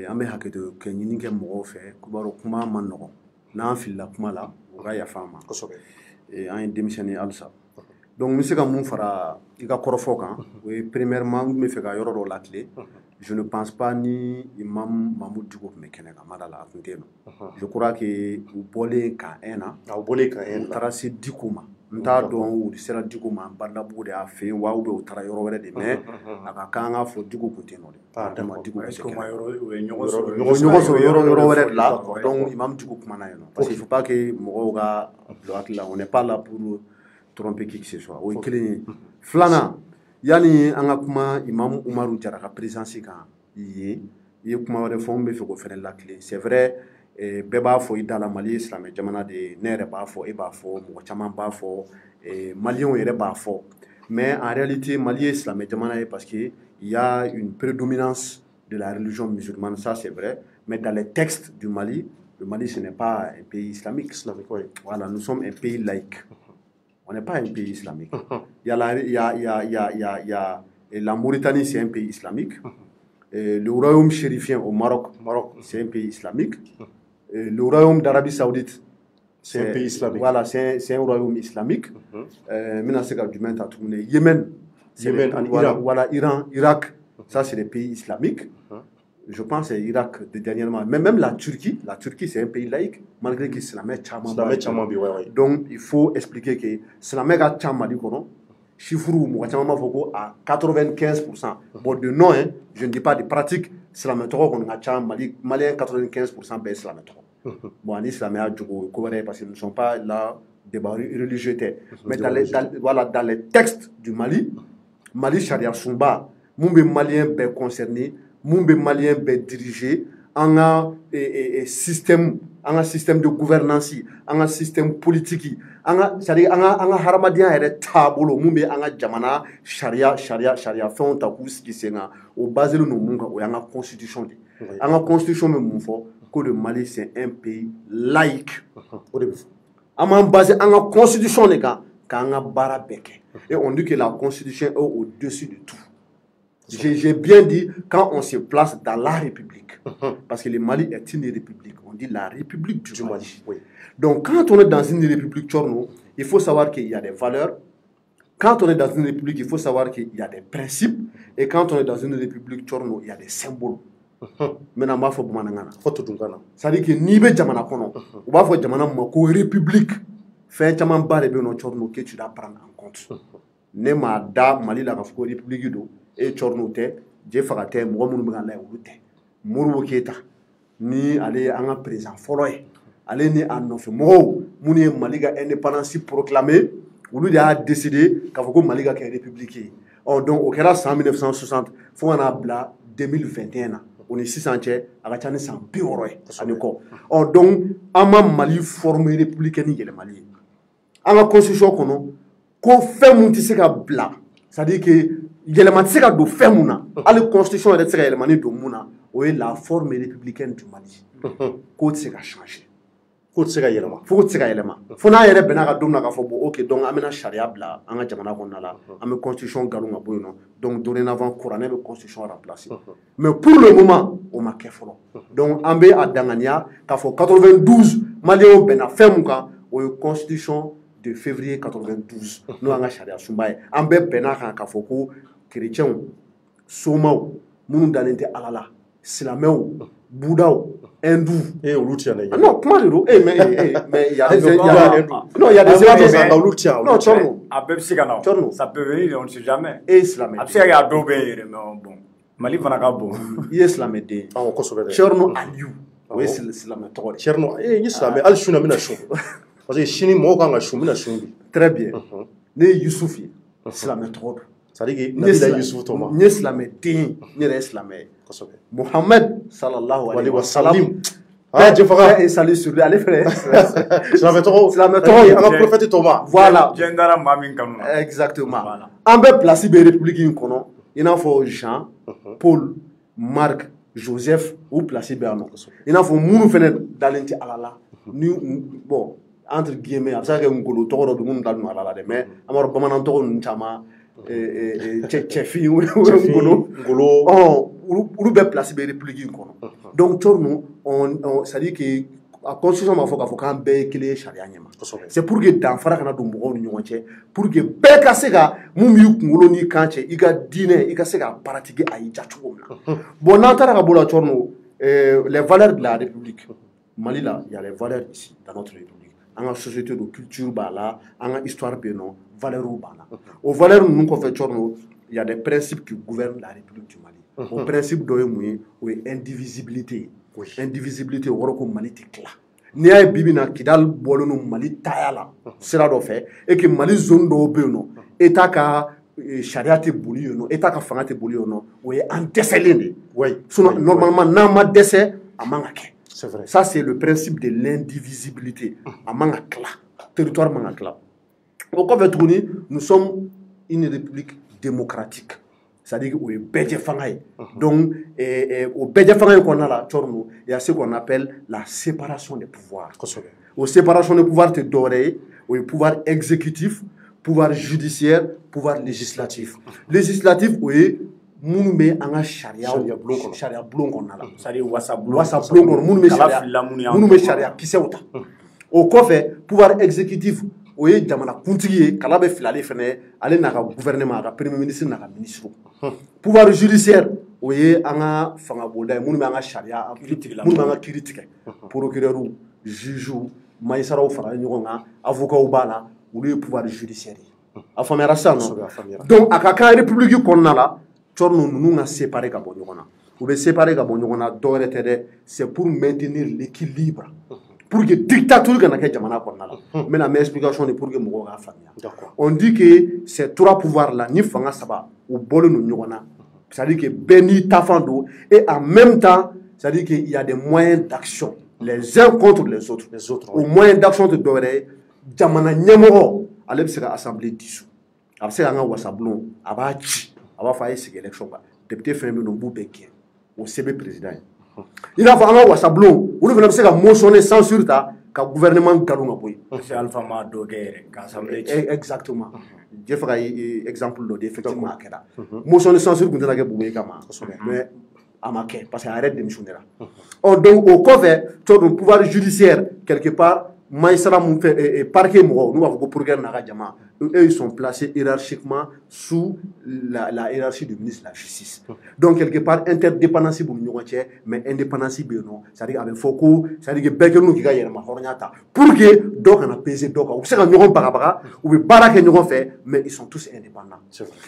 an bɛ hakɛto kɛ ɲini kɛ mɔgɔw fɛ kubaro kuma ma nɔgɔn n'an filila kuma la o ka yafa an ma an ye denmisɛnnin halisa donc n bɛ se ka mun fara i ka kɔrɔfɔ kan o ye premièrement n bɛ fɛ ka yɔrɔ dɔ latile je ne pense pas ni Imam Mamu Diko tun bɛ kɛnɛ kan ma da la a tun tɛ yen nɔ je crois que u bɔlen kan un na u taara se Diko ma n t'a dɔn u sera Diko ma Badabugu de y'a fɛ yen wa ou bien u taara yɔrɔ wɛrɛ de mais a ka kan ka fɔ Diko tun tɛ yen nɔ de Diko tun tɛ kɛnɛ ɲɔgɔn sɔrɔ yɔrɔ wɛrɛ de la donc Imam Diko kumana yen nɔ parce qu'il faut pas que mɔgɔw ka bila hakili la on n'est pas là pour tromper qui que ce soit o ye kelen ye filanan yani an ka kuma Imam Umaru Jara ka présence kan i ye kuma wɛrɛ fɔ n bɛ fɛ k'o fɛnɛ lakile c'est vrai bɛɛ b'a fɔ i da la Mali ye silamɛ jamana de ye ne yɛrɛ b'a fɔ e b'a fɔ mɔgɔ caman b'a fɔ maliyɛnw yɛrɛ b'a fɔ mais en réalité Mali ye silamɛ jamana ye parce que il y a une prédominance de la religion musulmane ça c'est vrai mais dans les textes du Mali le Mali ce n'est pas un pays islamique oui. Voilà nous sommes un pays laïque. On n'est pas un pays islamique. Il y a la Mauritanie, c'est un pays islamique. Le royaume chérifien au Maroc, c'est un pays islamique. Le royaume d'Arabie Saoudite, c'est un pays islamique. Voilà, c'est un royaume islamique. Yémen, voilà, Iran, Irak, ça c'est des pays islamiques. Je pense que c'est l'Irak dernièrement. Mais même la Turquie c'est un pays laïque, malgré que c'est la mère Tchaman. Donc il faut expliquer que c'est la mère Tchaman, chiffre à 95%. Bon, de nom, hein, je ne dis pas de pratique, c'est la méthode qu'on a Tchaman, Malien 95% c'est la méthode. Bon, on dit c'est la mère Djogo, parce que nous ne sommes pas là, débat religieux. Mais dans les textes du Mali, Mali Sharia Sumba, nous sommes Maliens concernés. Mun be malien bɛ diriger an ka système de gouvernance an ka système politique c'est-à-dire an ka hadamadenya yɛrɛ taabolo mun be an ka jamana sariya fɛnw ta k'u sigi sen kan o basé no mun kan o y'an ka constitution de an ka constitution bɛ mun fɔ que le Mali c'est un pays laïque o de bɛ fɔ an b'an basé an ka constitution de kan k'an ka baara bɛɛ kɛ et on dit que la constitution est au-dessus de tout. J'ai bien dit quand on se place dans la République, parce que le Mali est une république, on dit la République du Mali. Oui. Donc quand on est dans une république, il faut savoir qu'il y a des valeurs. Quand on est dans une république, il faut savoir qu'il y a des principes. Et quand on est dans une république, il y a des symboles. Maintenant, c'est-à-dire que ni be jamana kono, on va faire jamana mako république. Fait chaman ba de no chorno que tu dois prendre en compte. Ne ma da Mali la ko république do. Et Chornote, j'ai fait un mot Mourou Keta, ni aller en présent Foloy, aller ni en offre Mou, Mouni Maliga indépendance proclamée, ou lui a décidé qu'avec Maliga qui est républicain. Or, donc, au Kera 1960, faut en abla 2021. On est 600 à la Tchane sans pire. Or, donc, Ama Mali formé républicain ni le Mali. En la constitution, qu'on fait Mountiseka bla, c'est-à-dire que yɛlɛma tɛ se ka don fɛn mun na hali constitution yɛrɛ tɛ se ka yɛlɛma ni don mun na o ye la forme républicaine du Mali k'o tɛ se ka changer fo tse ka yelema fo tse ka yelema fo n'a yɛrɛ bɛnna ka don na ka fɔ bon ok donc an bɛna charia bila an ka jamana kɔnɔna la an bɛ constitution galon ka bɔ yen nɔ donc dorénavant kuranɛ bɛ constitution remplacer mais pour le moment o ma kɛ fɔlɔ donc an bɛ a danganiya k'a fɔ 92 maliyɛnw bɛnna fɛn mun kan o ye constitution de février 92 n'o y'an ka charia sunba ye an bɛɛ bɛnna kan k'a fɔ ko chrétienw somaw minnu dalen tɛ ala la silamɛw budaw hindous olu tient la non comment dire mais il y a des non il y a des olu tient non Thierno a bɛɛ bɛ se ka na Thierno ça peut venir on ne sait jamais e silamɛ a bɛ se ka kɛ a dɔw bɛ yen yɛrɛ mais bon Mali fana ka bon i ye silamɛ den ye awɔ kosɛbɛ dɛ Thierno Aliou o ye silamɛ tɔgɔ de ye Thierno n ye silamɛ hali su na n bɛna sun parce que sini mɔgɔw kan ka sun n bɛna sun bi très bien ne ye Youssouf ye silamɛ tɔgɔ don c'est à dire que Nabila Youssouf tɔma n ye silamɛ den ye n yɛrɛ ye silamɛ ye kosɛbɛ Mohamed sallallahu alaihi wa sallam ah jɛfaga et salut sur lui ale fɛnɛ silamɛ tɔgɔ an ka prophète tɔma voilà diɲɛ dara maa min kanu na exactement an bɛ place bɛ république in kɔnɔ i n'a fɔ Jean Paul Marc Joseph u place bɛ yan nɔ i n'a fɔ minnu fɛnɛ dalen tɛ ala la ni bon entre guillemets a bɛ se ka kɛ ngolo tɔgɔ dɔ don minnu dalen don ala la dɛ mais an b'a dɔn bamanan tɔgɔ ninnu caman cɛfin ngolo olu bɛ place bɛ république in kɔnɔ donc Thierno c'est à dire que a constitution b'a fɔ k'a fɔ k'an bɛɛ ye kelen ye sariya ɲɛma c'est pour que danfara kana don mɔgɔw ni ɲɔgɔn cɛ pour que bɛɛ ka se ka mun b'i kunkolo n'i kan cɛ i ka diinɛ i ka se ka pratiquer a y'i ja cogo min na bon n'an taara ka bɔ la Thierno les valeurs de la république Mali la il y a les valeurs ici dans notre république an ka société de culture b'a la an ka histoire bɛ yen nɔ valeurs b'a la o valeurs ninnu kɔfɛ Thierno il y a des principes qui gouvernent la république du Mali o principe dɔ ye mun ye o ye indivisibilité indivisibilité o kɔrɔ ko Mali tɛ tila n'i y'a ye bi bi in na Kidal bɔlen don Mali taaya la sira dɔ fɛ et que Mali zone dɔw bɛ yen nɔ État ka sariya tɛ boli yen nɔ État ka fanga tɛ boli yen nɔ o ye an dɛsɛlen de ye sinon normalement n'an ma dɛsɛ a man ka kɛ c'est vrai ça c'est le principe de l'indivisibilité a man ka tila territoire man ka tila o kɔfɛ tuguni nous sommes une république démocratique c'est-à-dire o ye bɛɛ fanga ye donc o bɛɛ fanga in kɔnɔna la Thierno il y a ce qu'on appelle la séparation des pouvoirs kosɛbɛ o séparation des pouvoirs tɛ dɔwɛrɛ ye o ye pouvoir exécutif pouvoir judiciaire pouvoir législatif législatif o ye minnu bɛ an ka sariya bulon kɔnɔna la c'est-à-dire wasa bulon kɔnɔ minnu bɛ sariya kisɛw ta o kɔfɛ pouvoir exécutif o ye jamana kuntigi ye kala bɛ fili ale fɛnɛ ale n'a ka gouvernement a ka premier ministre n'a ka ministre pouvoir judiciaire o ye an ka fanga bonda ye minnu bɛ an ka sariya minnu bɛ an ka kiiri tigɛ procureur juge magistrat fara ɲɔgɔn kan avocat b'a la olu ye pouvoir judiciaire ye a faamuyara sisan nɔ donc a ka kan république kɔnɔna la Thierno ninnu ka séparer ka bɔ ɲɔgɔn na u bɛ séparer ka bɔ ɲɔgɔn na dɔwɛrɛ tɛ dɛ c'est pour maintenir l'équilibre pour que dictature kana kɛ jamana kɔnɔna la n bɛna mɛ explication de pour que mɔgɔw k'a faamuya on dit que ces trois pouvoirs là ni fanga saba u bɔlen don ɲɔgɔn na c'est-à-dire que bɛɛ n'i tafan don et en même temps c'est-à-dire que il y a des moyens d'action les uns contre les autres o moyens d'action tɛ dɔwɛrɛ ye jamana ɲɛmɔgɔ ale bɛ se ka assemblée dissous a bɛ se k'an ka wasabulon a b'a ci a b'a fɔ a ye sigi élection kan député fɛn bɛ yen nɔ n b'u bɛɛ gɛn o se bɛ président ye i n'a fɔ an ka wasabulon olu fana bɛ se ka motionner censure ta ka gouvernement galon ka bɔ yen parce que Alpha ma dɔ kɛ yɛrɛ ka assemblée ci exactement je fɛ ka exemple dɔ di effectivement a kɛra motionner censure tun tɛna kɛ Buguni kama mais a ma kɛ parce que a yɛrɛ démissionnera donc o kɔfɛ Thierno pouvoir judiciaire quelque part magistrat mun fɛ parquet mɔgɔw n'u b'a fɔ ko procureur n'a ka jama eux ils sont placés hiérarchiquement sous la hiérarchie du ministre de la justice donc quelque part interdépendance b'u ni ɲɔgɔn cɛ mais indépendance bɛ yen nɔ c'est-à-dire a bɛ fɔ ko c'est-à-dire que bɛɛ kɛlen don k'i ka yɛrɛma hɔrɔnya ta pour que dɔ kana peser dɔ kan u bɛ se ka ɲɔgɔn bagabaga u bɛ baara kɛ ɲɔgɔn fɛ mais ils sont tous indépendants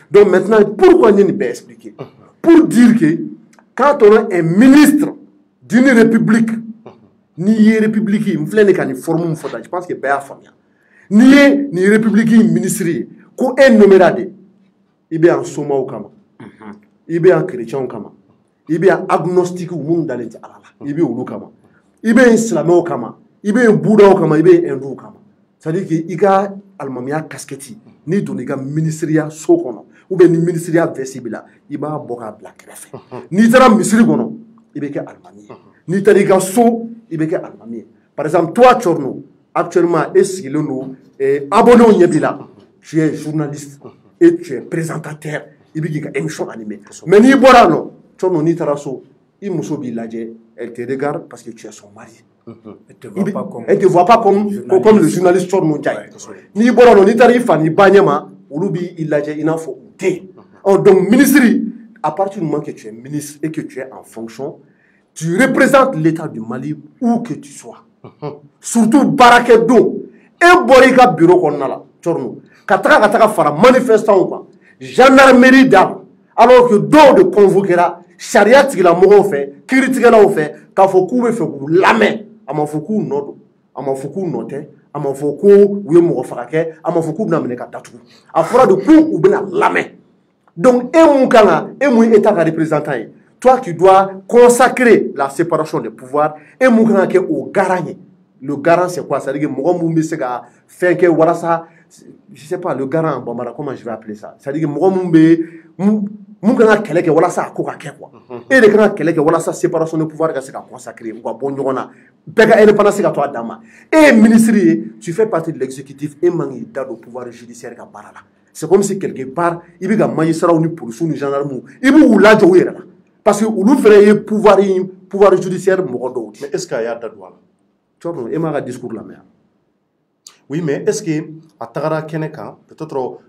donc maintenant pourquoi n ye nin bɛɛ expliquer pour dire que quand on a un ministre d'une république n'i ye république n filɛ nin ka nin forme min fɔ tan je pense que bɛɛ y'a faamuya n'i ye nin république ministre ye ko e nommera de i bɛ yan somaw kama i bɛ yan chrétienw kama i bɛ yan agnostiques minnu dalen tɛ ala la i bɛ olu kama i bɛ yen silamɛw kama i bɛ yen budaw kama i bɛ yen hinduw kama c'est à dire que i ka alimamiya casquette n'i donna i ka ministériya so kɔnɔ ou bien ni ministériya veste b'i la i b'a bɔ k'a bila kɛrɛfɛ n'i taara misiri kɔnɔ i bɛ kɛ alimami ye n'i taara i ka so i bɛ kɛ alimami ye Par exemple, toi, Tchorno, actuellement, abonné au Nyebila, tu es journaliste et tu es présentateur. Il y a une émission animée. Mais ni voilà, non. Tchorno, ni tarasso, il m'a dit, elle te regarde parce que tu es son mari. Elle te voit pas comme le journaliste Tchorno Ndiaye. Ni voilà, non, ni tarifa, ni banyama, Ulubi, il a dit, il en faut thé. Donc, ministre, à partir du moment que tu es ministre et que tu es en fonction, tu représentes l'État du Mali où que tu sois. Surtout Barakedo. Et Borika bureau qu'on a là, Tchorno. Kataka fara manifestant ou pas. Gendarmerie d'armes. Alors que d'autres de convoquer là, charia tigla moro fait, critique là fait, k'a faut couper fait la main. A ma faut coup note, a ma faut coup noter, a ma faut coup oui moro farake, a ma faut coup n'amener qu'à tatou. A fera de coup ou bien la main. Donc, et mon kana, et mon état représentant, toi qui dois consacrer la séparation des pouvoirs, et mon kana qui est au garant. Le garant, c'est quoi? C'est-à-dire que mon mumbi se ga fait que voilà ça, je sais pas, le garant, bon, comment je vais appeler ça? C'est-à-dire que mon mumbi, mon kana kele que voilà ça, quoi. Et le kana kele que voilà ça, séparation des pouvoirs, que c'est qu'à consacrer, ou à bon yona, pega indépendance à toi dama. Et ministre, tu fais partie de l'exécutif, et mangi dado pouvoir judiciaire qu'à barala. C'est comme si quelque part, il y a un magistrat ou une police ou une gendarme. Il y a un parce que vous faites un pouvoir judiciaire. Mais est-ce qu'il y a un dadouala? Tu vois, il y a un discours là. Oui, mais est-ce que à Tagara Keneka, peut-être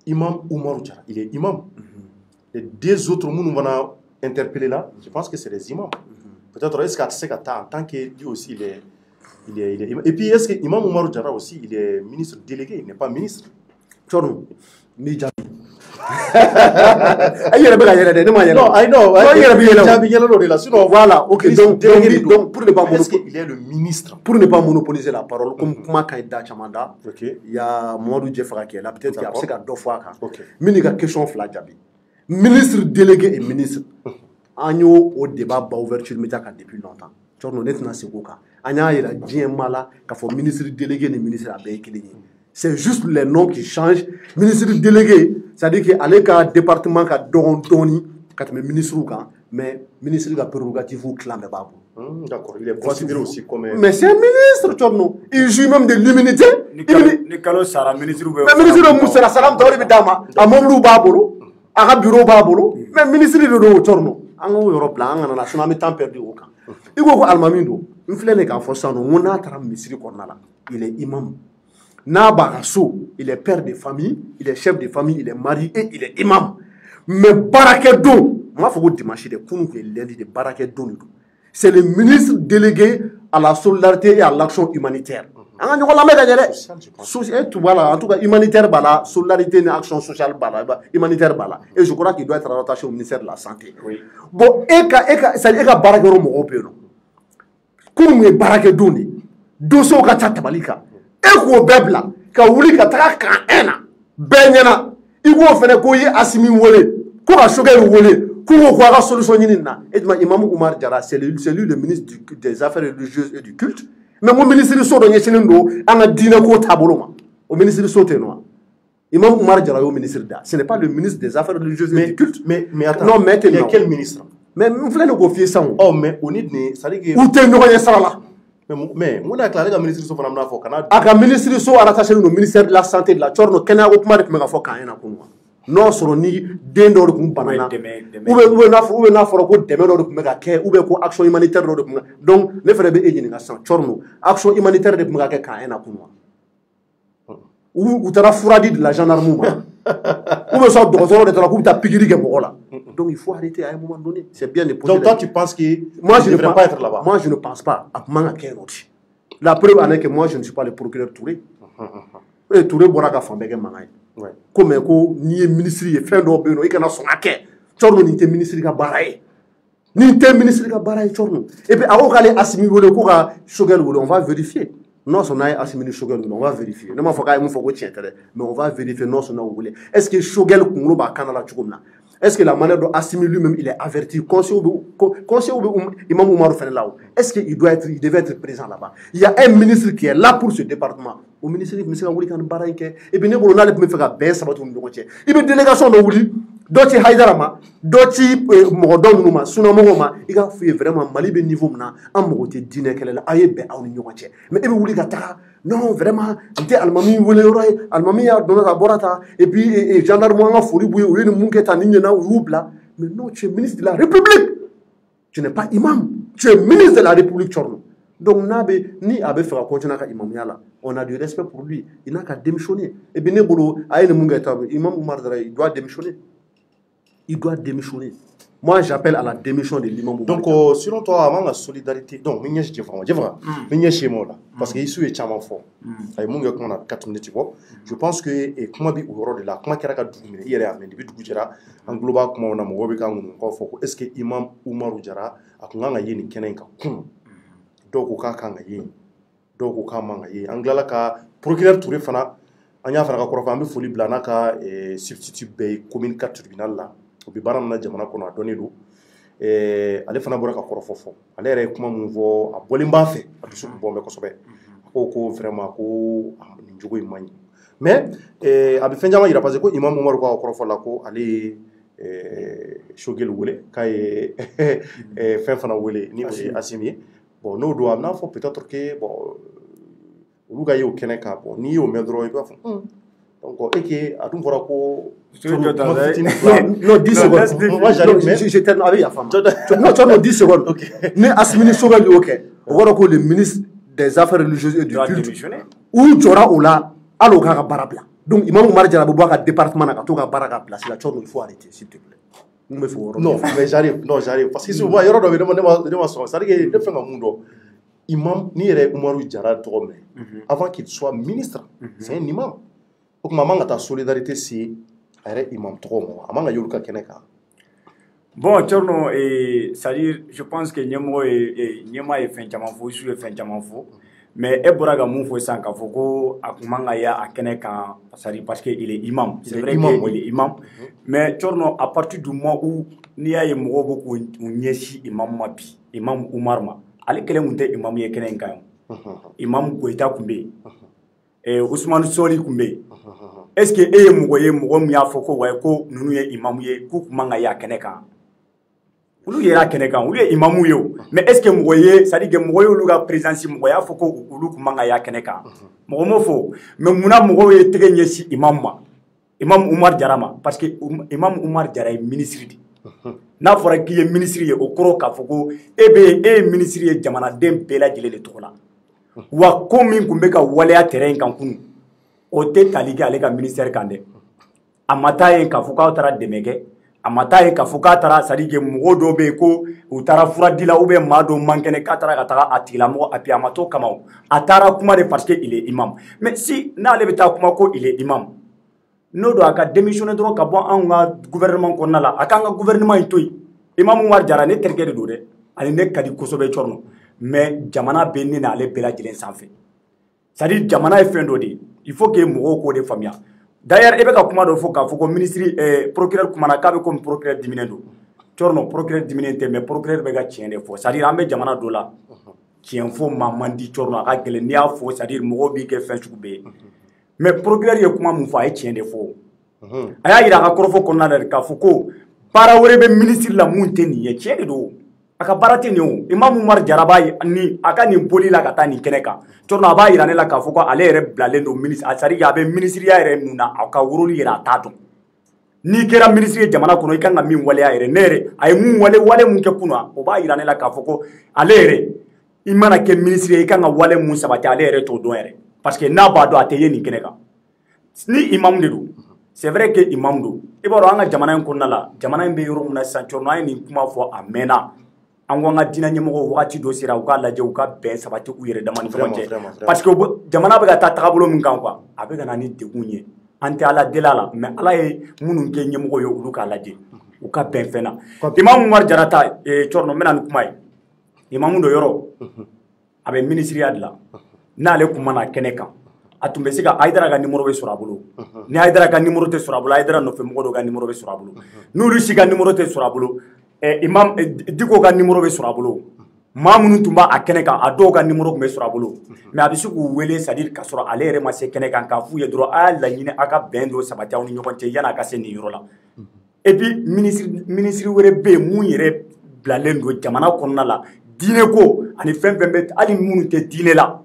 Imam Oumarou Diarra, il est imam. Les deux autres nous vont interpeller là, je pense que c'est les imams. Peut-être est-ce qu'à en tant que lui aussi, il est imam. Et puis est-ce que Imam Oumarou Diarra aussi, il est ministre délégué, il n'est pas ministre? Tchorno, mi jabi. Non, I know. Voilà, ok. Donc, pour ne pas monopoliser, il est le ministre. Pour ne pas monopoliser la parole, comme comment Kaïda Chamanda, il y a Moudou Djefra qui est là, peut-être qu'il y a aussi deux fois. Mais il y a une question flajabi. Ministre délégué et ministre. Agno au débat ouverture média depuis longtemps. Tchorno net na sikoka. Anya ira dien mala ka fo ministre délégué et ministre abékili. C'est juste les noms qui changent. Ministre délégué, c'est-à-dire qu'il y a un département qui a Doni, ministre, mais ministre qui a prérogative ou clame. D'accord, il est considéré aussi comme. Mais c'est un ministre, Tchorno. Il joue même de l'immunité. Nikalo Sara, ministre. Mais ministre de Moussa Salam Tori Bidama, à Momlou Babolo, à bureau Babolo, mais ministre de Tchorno. En Europe, là, on a un temps perdu au camp. Il y a un Almamindo, une flène en forçant, on a un ministre il est imam. Nabarasso, il est père de famille, il est chef de famille, il est marié et il est imam. Mais Barakedo, moi, il faut que dimanche, c'est le ministre délégué à la solidarité et à l'action humanitaire. En tout cas, humanitaire, solidarité et action sociale, humanitaire. Et je crois qu'il doit être rattaché au ministère de la Santé. Bon, ça dit que Barakedo m'a opéré. Comme il est Barakedo, dosso Kachatabalika. Et qu'on bébla, qu'on oublie qu'à travers un an, Benyana, il faut faire qu'on y assimi volé, qu'on a choqué volé, qu'on a solution nina. Et Imam Oumar Diarra, c'est lui le ministre des Affaires religieuses et du culte. Mais mon ministre de Soto, on a dit qu'on tableau. Au ministre de Soto, Imam Oumar Diarra est au ministre d'A. Ce n'est pas le ministre des Affaires religieuses et du culte. Mais attends, non, mais il y a quel ministre? Mais vous voulez nous confier ça? Oh, mais on est ça dit que. Où t'es nous ça là? Mais on a déclaré que le ministre de Soto n'a pas fait. Ah, le ministre de Soto a rattaché au ministère de la Santé de la Tchorno, qu'il y a aucun de mes affaires quand il y a non, sur ni d'un d'or comme banana. Ou n'a fort de demain d'or comme ou bien action humanitaire d'or comme donc les frères be ejini na san Tchorno action humanitaire de comme quand il y a ou tu as fouradi de la gendarmerie ou bien ça docteur de la coupe ta pigiri que là. Donc il faut arrêter à un moment donné. C'est bien de poser. Donc toi tu penses que moi je ne devrais pas être là-bas? Moi je ne pense pas. La preuve en est que moi je ne suis pas le procureur Touré. Et Touré Boraka Fambege Mangaï. Comme ni ministre et fin d'obéno et kana sonake. Tchorno ni te ministre ka baraye. Ni te ministre ka baraye Tchorno. Et puis à aller assimi wole ko ka shogel wole on va vérifier. Non, on a assimilé Shogel, on va vérifier. Non, mais on va vérifier non, on a. Est-ce que Shogel Kunglo ba Kanala Chukuna? Est-ce que la manière de assimiler lui-même, il est averti? Conseil Imam Oumarou Fenelao. Est-ce qu'il devait être présent là-bas? Il y a un ministre qui est là pour ce département. Au ministre, M. Aouli Kan Baraïke. Et bien, on a le premier fait à Bain Sabatou Ndoukotier. Il y a une délégation de Ouli. dɔ ci Haidara ma dɔ ci mɔgɔ dɔ ninnu ma sunamɔgɔw ma i k'a f'u ye vraiment Mali bɛ niveau min na an mago tɛ diinɛ kɛlɛ la a ye bɛn aw ni ɲɔgɔn cɛ mais e bɛ wuli ka taga non vraiment n tɛ alimami wele yɔrɔ ye alimami y'a dɔn ka bɔra ta et puis gendarme an ka foli b'u ye u ye nin mun kɛ tan nin ɲɛna u y'u bila mais non tu es ministre de la République tu n'es pas imam tu es ministre de la République Tchorno. Donc ni a bɛ fɛ ka continuer ka imamuya la on a du respect pour lui il n'a qu'à démissionner et puis ne bolo a ye nin mun kɛ ta imam Oumar Dara il doit démissionner. Il doit démissionner. Moi, j'appelle à la démission de l'imam. Donc, selon toi, avant la solidarité, donc, parce que ici, il y a un fort. Je pense que, comment bi au de la, comment qu'il y a il y a depuis Djoudjara, en global, comment on a mon est-ce que imam Oumar Djara a kunganga yeni kenenka kum. Donc, au cas kanga yeni. Donc, au cas manga yeni. Anglala ka procureur Touré fana, anya fana ka korofa ambi foli blana ka substitut bay commune 4 tribunal là. O bi baara na jamana kɔnɔ a dɔnnen don ale fana bɔra ka kɔrɔfɔ fɔ ale yɛrɛ ye kuma mun fɔ a bɔlen b'a fɛ a dusu bɔn bɛ kosɛbɛ a ko vraiment ko nin jogo in man ɲi mais a bɛ fɛn caman yira parce que ko imam Umaru ka kɔrɔfɔ la ko ale ye Shogel wele k'a ye fɛn fana wele ni o ye Asimi ye bon n'o don a bɛna fɔ peut-être que bon olu ka ye o kɛnɛ kan bon n'i y'o mɛn dɔrɔn i b'a fɔ donc a dun fɔra ko non 10 secondes moi j'arrive je termine avec Yafama non tu as 10 secondes ne Asmini Shogel y'o kɛ o kɔrɔ ko le ministre des affaires religieuses et du culte ou jɔra o la hali o k'a ka baara bila donc Imam Oumar Diarra bɛ bɔ a ka département na ka to ka baara ka place la Tchorno il faut arrêter s'il te plaît mun bɛ fɔ o yɔrɔ non mais j'arrive parce que souvent yɔrɔ dɔ bɛ ne ma sɔn c'est à dire que ne fɛn ka mun dɔn imam ni yɛrɛ Umaru Diarra tɔgɔ mɛn avant qu'il soit ministre c'est un imam o kuma a man ka taa solidarité se a yɛrɛ imam tɔgɔ ma a man ka y'olu ka kɛnɛ kan. Bon, Tchorno, c'est-à-dire, je pense que Nyemo est fin chamanfo, je suis fin chamanfo, mais Eboraga Moufo sans Kafoko, Akumangaya, Akeneka, parce qu'il est imam. C'est vrai qu'il est imam, mais Tchorno, à partir du moment où Nia et Morobo ou Nyeshi imam Mapi, imam Oumarma, allez qu'elle monte imam Yekenenka, imam Goïta Koumbe, et Ousmane Soli Koumbe. Est-ce que Eye Mougoye Mouromia Foko Waiko, Nouye Imamouye, Koukmangaya Keneka? Ulu yera kenekan ulu ye imamu yo mais est ce que moye ça dit que moye ulu ga présence moya foko ulu kumanga ya kenekan mo mo fo mais muna moye tege nyesi imam Oumar Diarra parce que imam Oumar Diarra est ministre di n'a fɔra qu'il est ministre ye o koro ka foko e ministre ye jamana den bela jele de tokola wa ko min kumbe ka waleya terrain kan kunu o te talike ale ka ministère kan de amata ye ka foko tara demeke amata ye ka fuka tara sadige mogo do be ko utara fura dila ou be mado mankene katara ka taga atila mo api amato kama atara kuma de parce que il est imam mais si na le beta kuma ko il est imam no do aka démissionner dro ka bon an ga gouvernement ko nala aka nga gouvernement itoy imam Oumar Diarra ne terke de do de ani ne kadi kosobe Tchorno mais jamana be ni na le bela jilen sanfé c'est dire jamana e fendo de il faut que mogo ko de famia. D'ailleurs, il y a un ministre procureur comme procureur diminendo. Tchorno procureur diminente mais procureur bega tien de fo. C'est-à-dire ambe jamana dola. Tien fo mamandi Tchorno a gele ni a fo, c'est-à-dire mogo bi ke fin chukube. Mais procureur ye kuma mu fa e tien de fo. Aya ira ka korofo konna de ka foko para wore be ministre la munte ni ye tien de do. Aka barate ni o Imam Oumar Diarra ni aka ni boli la kata ni keneka Tchorno aba ira ne la ka foko ale re blalen do ministre asari ga be ministre ya re nuna aka woroli ira tato ni kera ministre jamana kono ikanga min wale ya re nere ay mun wale mun ke kunwa o ba ira ne la ka foko ale re imana ke ministre ikanga wale mun sabati ale re to do ere parce que na ba do ateye ni keneka ni imam de do c'est vrai que imam do ibaro anga jamana ko nala jamana be yoro mun na san Tchorno ay ni kuma fo amena an ko an ka diinɛ ɲɛmɔgɔ wagati dɔ sera u k'a lajɛ u ka bɛn sabati u yɛrɛ dama ni ɲɔgɔn cɛ parce que jamana bɛ ka taa tagabolo min kan quoi a bɛ ka na ni degun ye an tɛ ala deli a la mais ala ye minnu kɛ ɲɛmɔgɔ ye olu k'a lajɛ u ka bɛn fɛn na Imam Oumar Diarra ta Tchorno n bɛna ni kuma ye imamu dɔ yɔrɔ a bɛ minisiriya de la n'ale kuma na kɛnɛ kan a tun bɛ se ka Haidara ka numéro bɛ sɔrɔ a bolo ni Haidara ka numéro tɛ sɔrɔ a bolo Haidara nɔfɛ mɔgɔ dɔ ka numéro bɛ sɔrɔ a bolo n'olu si ka numéro tɛ sɔrɔ a bolo imam Diko ka numéro bɛ sɔrɔ a bolo maa minnu tun b'a kɛnɛ kan a dɔw ka numéro tun bɛ sɔrɔ a bolo mais a bɛ se k'u wele c'est à dire ka sɔrɔ ale yɛrɛ ma se kɛnɛ kan k'a f'u ye dɔrɔn a y'a laɲini a ka bɛn dɔ sabati aw ni ɲɔgɔn cɛ yan'a ka se nin yɔrɔ la et puis ministre wɛrɛ bɛ yen mun yɛrɛ bilalen don jamana kɔnɔna la diinɛ ko ani fɛn fɛn bɛ hali minnu tɛ diinɛ la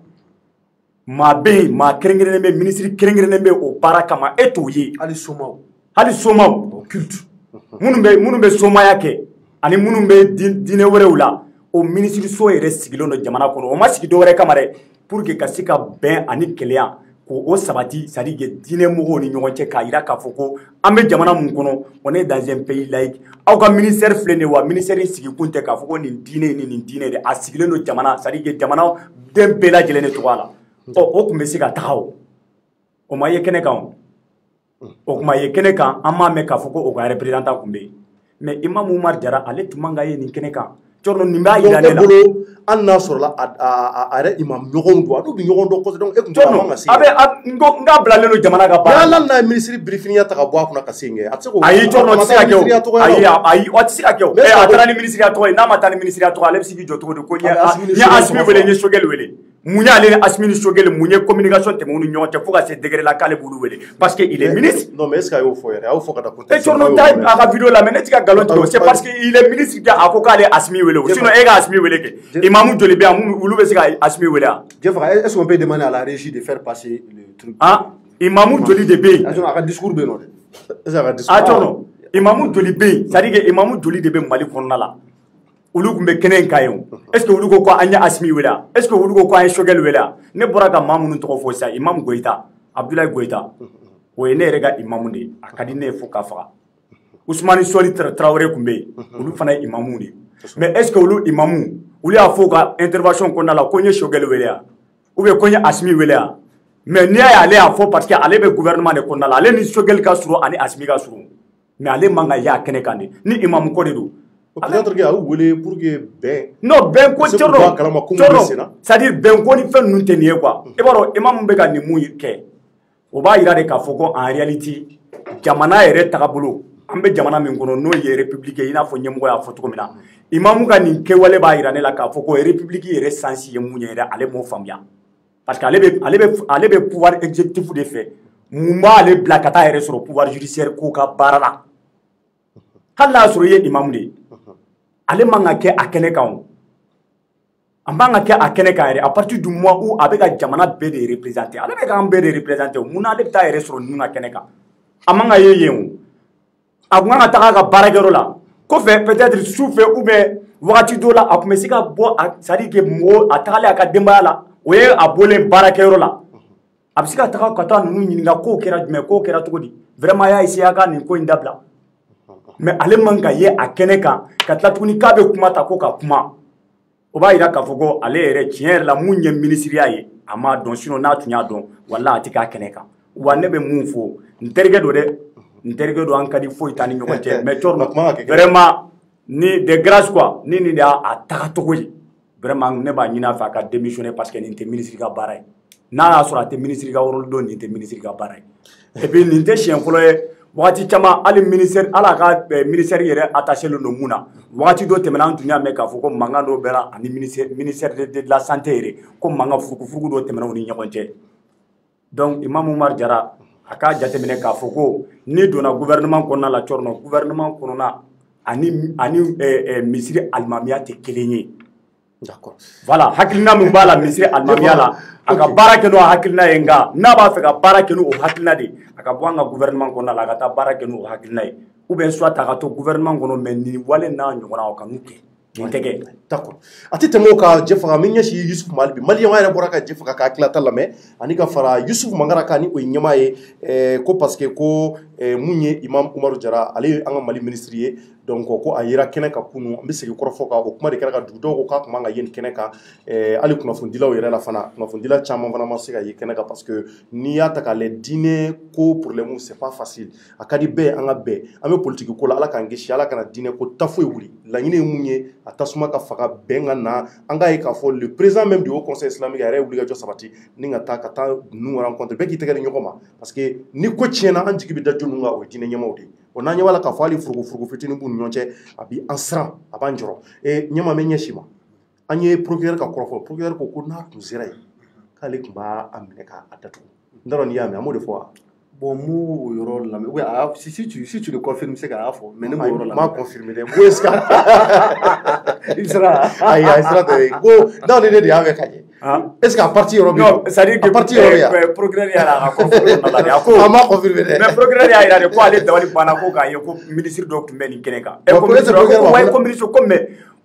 maa bɛ yen maa kɛrɛnkɛrɛnnen bɛ ministre kɛrɛnkɛrɛnnen bɛ o baara kama e t'o ye hali somaw culte minnu bɛ somaya kɛ ani minnu bɛ diinɛ wɛrɛw la o ministre so yɛrɛ sigilen don jamana kɔnɔ o ma sigi dɔwɛrɛ kama dɛ pour que ka se ka bɛn ani kɛlɛya k'o sabati c'est à dire que diinɛ mɔgɔw ni ɲɔgɔn cɛ k'a jira k'a fɔ ko an bɛ jamana mun kɔnɔ on est dans un pays laïque aw ka ministère filɛ nin ye wa ministère in sigikun tɛ k'a fɔ ko nin diinɛ ni nin diinɛ de a sigilen don jamana c'est à dire que jamana den bɛɛ lajɛlen de tɔgɔ la o tun bɛ se ka taga o ma ye kɛnɛ kan o kuma ye kɛnɛ kan an m'a mɛn k'a fɔ ko o ka représentant tun bɛ yen mais Imam Umar Jara ale tun man ka ye nin kɛnɛ kan cɔrɔ nin b'a yira ne la bolo hali n'a sɔrɔla a yɛrɛ imam ɲɔgɔnw don a n'u bɛ ɲɔgɔn dɔn kosɛbɛ donc e tun tɛ man ka se n k'a bilalen don jamana ka baara la n'a ye ministre briefing ta ka bɔ a kunna ka se yen kɛ a tɛ se k'o ayi cɔrɔ tɛ se ka kɛ o ayi a tɛ se ka kɛ o a taara ni ministre tɔgɔ ye n'a ma taa ni ministre tɔgɔ ale bɛ se k'i jɔ cogo di ko n ye Asimi wele n ye Sogɛli wele mun y'ale ni Asimi ni Sogɛli mun ye communication tɛmɛ u ni ɲɔgɔn cɛ fo ka se degré la k'ale b'olu wele parce que il est ministre. Non mais est-ce que a y'o fɔ yɛrɛ a y'o fɔ ka da contexte. cɔrɔ t'a a ka vidéo la mais ne tɛ ka nkalon tigɛ o c'est parce que il est ministre kɛ a ko k'ale Asimi wele o sinon e ka Asimi wele kɛ imamu joli bɛ yan olu bɛ se ka Asimi wele wa. Est-ce qu'on peut demander à la régie de faire passer le truc. Imamu joli de bɛ yen. a ka discours bɛ yen nɔ dɛ. Est-ce que a ka discours. cɔrɔ imamu joli bɛ yen c'est à dire que imamu joli de bɛ Mali kɔnɔna la. olu tun bɛ kɛnɛ in kan yen est-ce que olu ko an ye Asimi wele wa est-ce que olu ko an ye Sogɛli wele wa ne bɔra ka maa minnu tɔgɔ fɔ sisan Imam Goyita Abdoulaye Goyita o ye ne yɛrɛ ka imamu de ye a ka di ne ye fo k'a faga Ousmane Soli Traoré tun bɛ yen olu fana ye imamu de ye mais est-ce que olu imamu olu y'a fɔ ka intervention kɔnɔna la ko n ye Sogɛli wele wa ou bien ko n ye Asimi wele wa mais n'i y'a ye ale y'a fɔ parce que ale bɛ gouvernement de kɔnɔna la ale ni Sogɛli ka surun ani Asimi ka surun mais ale man ka ye a kɛnɛ kan de ni imamu ko de don. Peut-être que a wele pour que bɛn. Non bɛn ko cɔrɔ c'est-à-dire bɛn ko ni fɛn ninnu tɛ nin ye quoi i b'a dɔn imamu bɛ ka nin mun kɛ o b'a yira de k'a fɔ ko en réalité jamana yɛrɛ tagabolo an bɛ jamana min kɔnɔ n'o ye république ye i n'a fɔ ɲɛmɔgɔ y'a fɔ cogo min na imamu ka nin kɛwale b'a yira ne la k'a fɔ ko république yɛrɛ sens ye mun ye yɛrɛ ale m'o faamuya parce que ale bɛ pouvoir exécutif de fɛ mun b'ale bila ka taa yɛrɛ sɔrɔ pouvoir judiciaire ko ka baara la hali n'a sɔrɔ i ye imamu de ye ale man ka kɛ a kɛnɛ kan o a man ka kɛ a kɛnɛ kan yɛrɛ à partir du mois où a bɛ ka jamana bɛɛ de représenter ale bɛ k'an bɛɛ de représenter o mun na ale bɛ taa yɛrɛ sɔrɔ ninnu ka kɛnɛ kan a man ka ye yen o a kun kan ka taga a ka baarakɛyɔrɔ la kɔfɛ peut-être su fɛ ou bien wagati dɔw la a tun bɛ se ka bɔ c'est à dire que mɔgɔ a tagalen a ka denbaya la o ye a bɔlen baarakɛyɔrɔ la a bɛ se ka taga ka taa ninnu ɲininka k'o kɛra jumɛn k'o kɛra cogo di vraiment a y'a essayer a ka nin ko in dabila. mais ale man ka ye a kɛnɛ kan ka tila tuguni k'a bɛ kuma ta ko ka kuma o b'a jira k'a fɔ ko ale yɛrɛ tiɲɛ yɛrɛ la mun ye ministiriya ye a m'a dɔn sinon n'a tun y'a dɔn walahi a tɛ k'a kɛnɛ kan wa ne bɛ mun fɔ n terikɛ don dɛ n terikɛ don an ka di foyi t'an ni ɲɔgɔn cɛ mais cɔrɔ vraiment ni de grâce quoi ni nin de y'a tagacogo ye vraiment ne b'a ɲini a fɛ a ka démissionner parce que nin tɛ ministre ka baara ye n'a y'a sɔrɔ a tɛ ministre ka rôle dɔn nin tɛ ministre ka baara ye et puis nin tɛ siɲɛ fɔlɔ ye. Wagati caman hali ministère ala ka ministère yɛrɛ attaché len don mun na wagati dɔ tɛmɛna an tun y'a mɛn k'a fɔ ko mankan dɔ bɛra ani ministère de la santé yɛrɛ ko mankan furukufuruku dɔ tɛmɛna u ni ɲɔgɔn cɛ donc Imam Umar Jara a k'a jateminɛ k'a fɔ ko ni donna gouvernement kɔnɔna la cɔrɔ gouvernement kɔnɔna ani misiri alimamiya tɛ kelen ye. D'accord. Voilà hakilina min b'a la misiri alimamiya la a ka baara kɛ n'o hakilina ye nka n'a b'a fɛ ka baara kɛ n'o hakilina de a ka bɔ an ka gouvernement kɔnɔna la a ka taa baara kɛ n'o hakilina ye ou bien soit a ka to gouvernement kɔnɔ mais nin wale n'a ɲɔgɔnna o ka n'u kɛ nin tɛ kɛ. D'accord a tɛ tɛmɛ o kan Jɛfaga min ɲɛsin Yusufu ma hali bi maliyɛnw yɛrɛ bɔra ka Jɛfaga ka hakilata lamɛn ani ka fara Yusufu Mangara kan ni o ye ɲɛmaa ye ko parce que ko mun ye Imam Umaru Jara ale ye an ka Mali ministre ye donc ko a yera kɛnɛ kan kunun an bɛ segin kɔrɔfɔ kan o kuma de kɛra ka dugudenw ko k'a tun man ka ye nin kɛnɛ kan hali kunnafonidilaw yɛrɛ la fana kunnafonidila caman fana ma se ka ye kɛnɛ kan parce que n'i y'a ta k'a lajɛ diinɛ ko problème c'est pas facile a ka di bɛɛ an ka bɛɛ an bɛ politique ko la Ala k'an kisi Ala kana diinɛ ko tafoyi wuli laɲini ye mun ye a tasuma ka faga bɛn ka na an k'a ye k'a fɔ le président même du haut conseil islamique a yɛrɛ ye wulikajɔ sabati ni ka taa ninnu rencontre bɛɛ k'i tɛgɛ di ɲɔgɔn ma parce que ni ko tiɲɛna an jigi bɛ da jɔn ninnu kan o ye diinɛ ɲɛmaaw de ye o n'an ɲɛ b'a la k'a fɔ hali furugufurugu fitinin b'u ni ɲɔgɔn cɛ a bɛ an siran a b'an jɔrɔ ɲɛma bɛ ɲɛsin ma an ye procureur ka kɔrɔfɔ procureur ko n'a tun sera yen k'ale tun b'a minɛ k'a datugu n t'a dɔn n'i y'a mɛn an b'o de fɔ wa. Bon, moi, oui, si tu le confirmes, c'est qu'il y a faux. Mais nous, on m'a confirmé. Où est-ce qu'il il sera. Il sera de. Non, il est avec Kaye. Est-ce qu'à partir Europe? Non, c'est-à-dire que partir Europe. Progrès, il y a la confirmation. On m'a confirmé. Mais progrès, il y a quoi aller dans les Banako, il y a ministre docteur Melinkeneka. Et comme ministre, comme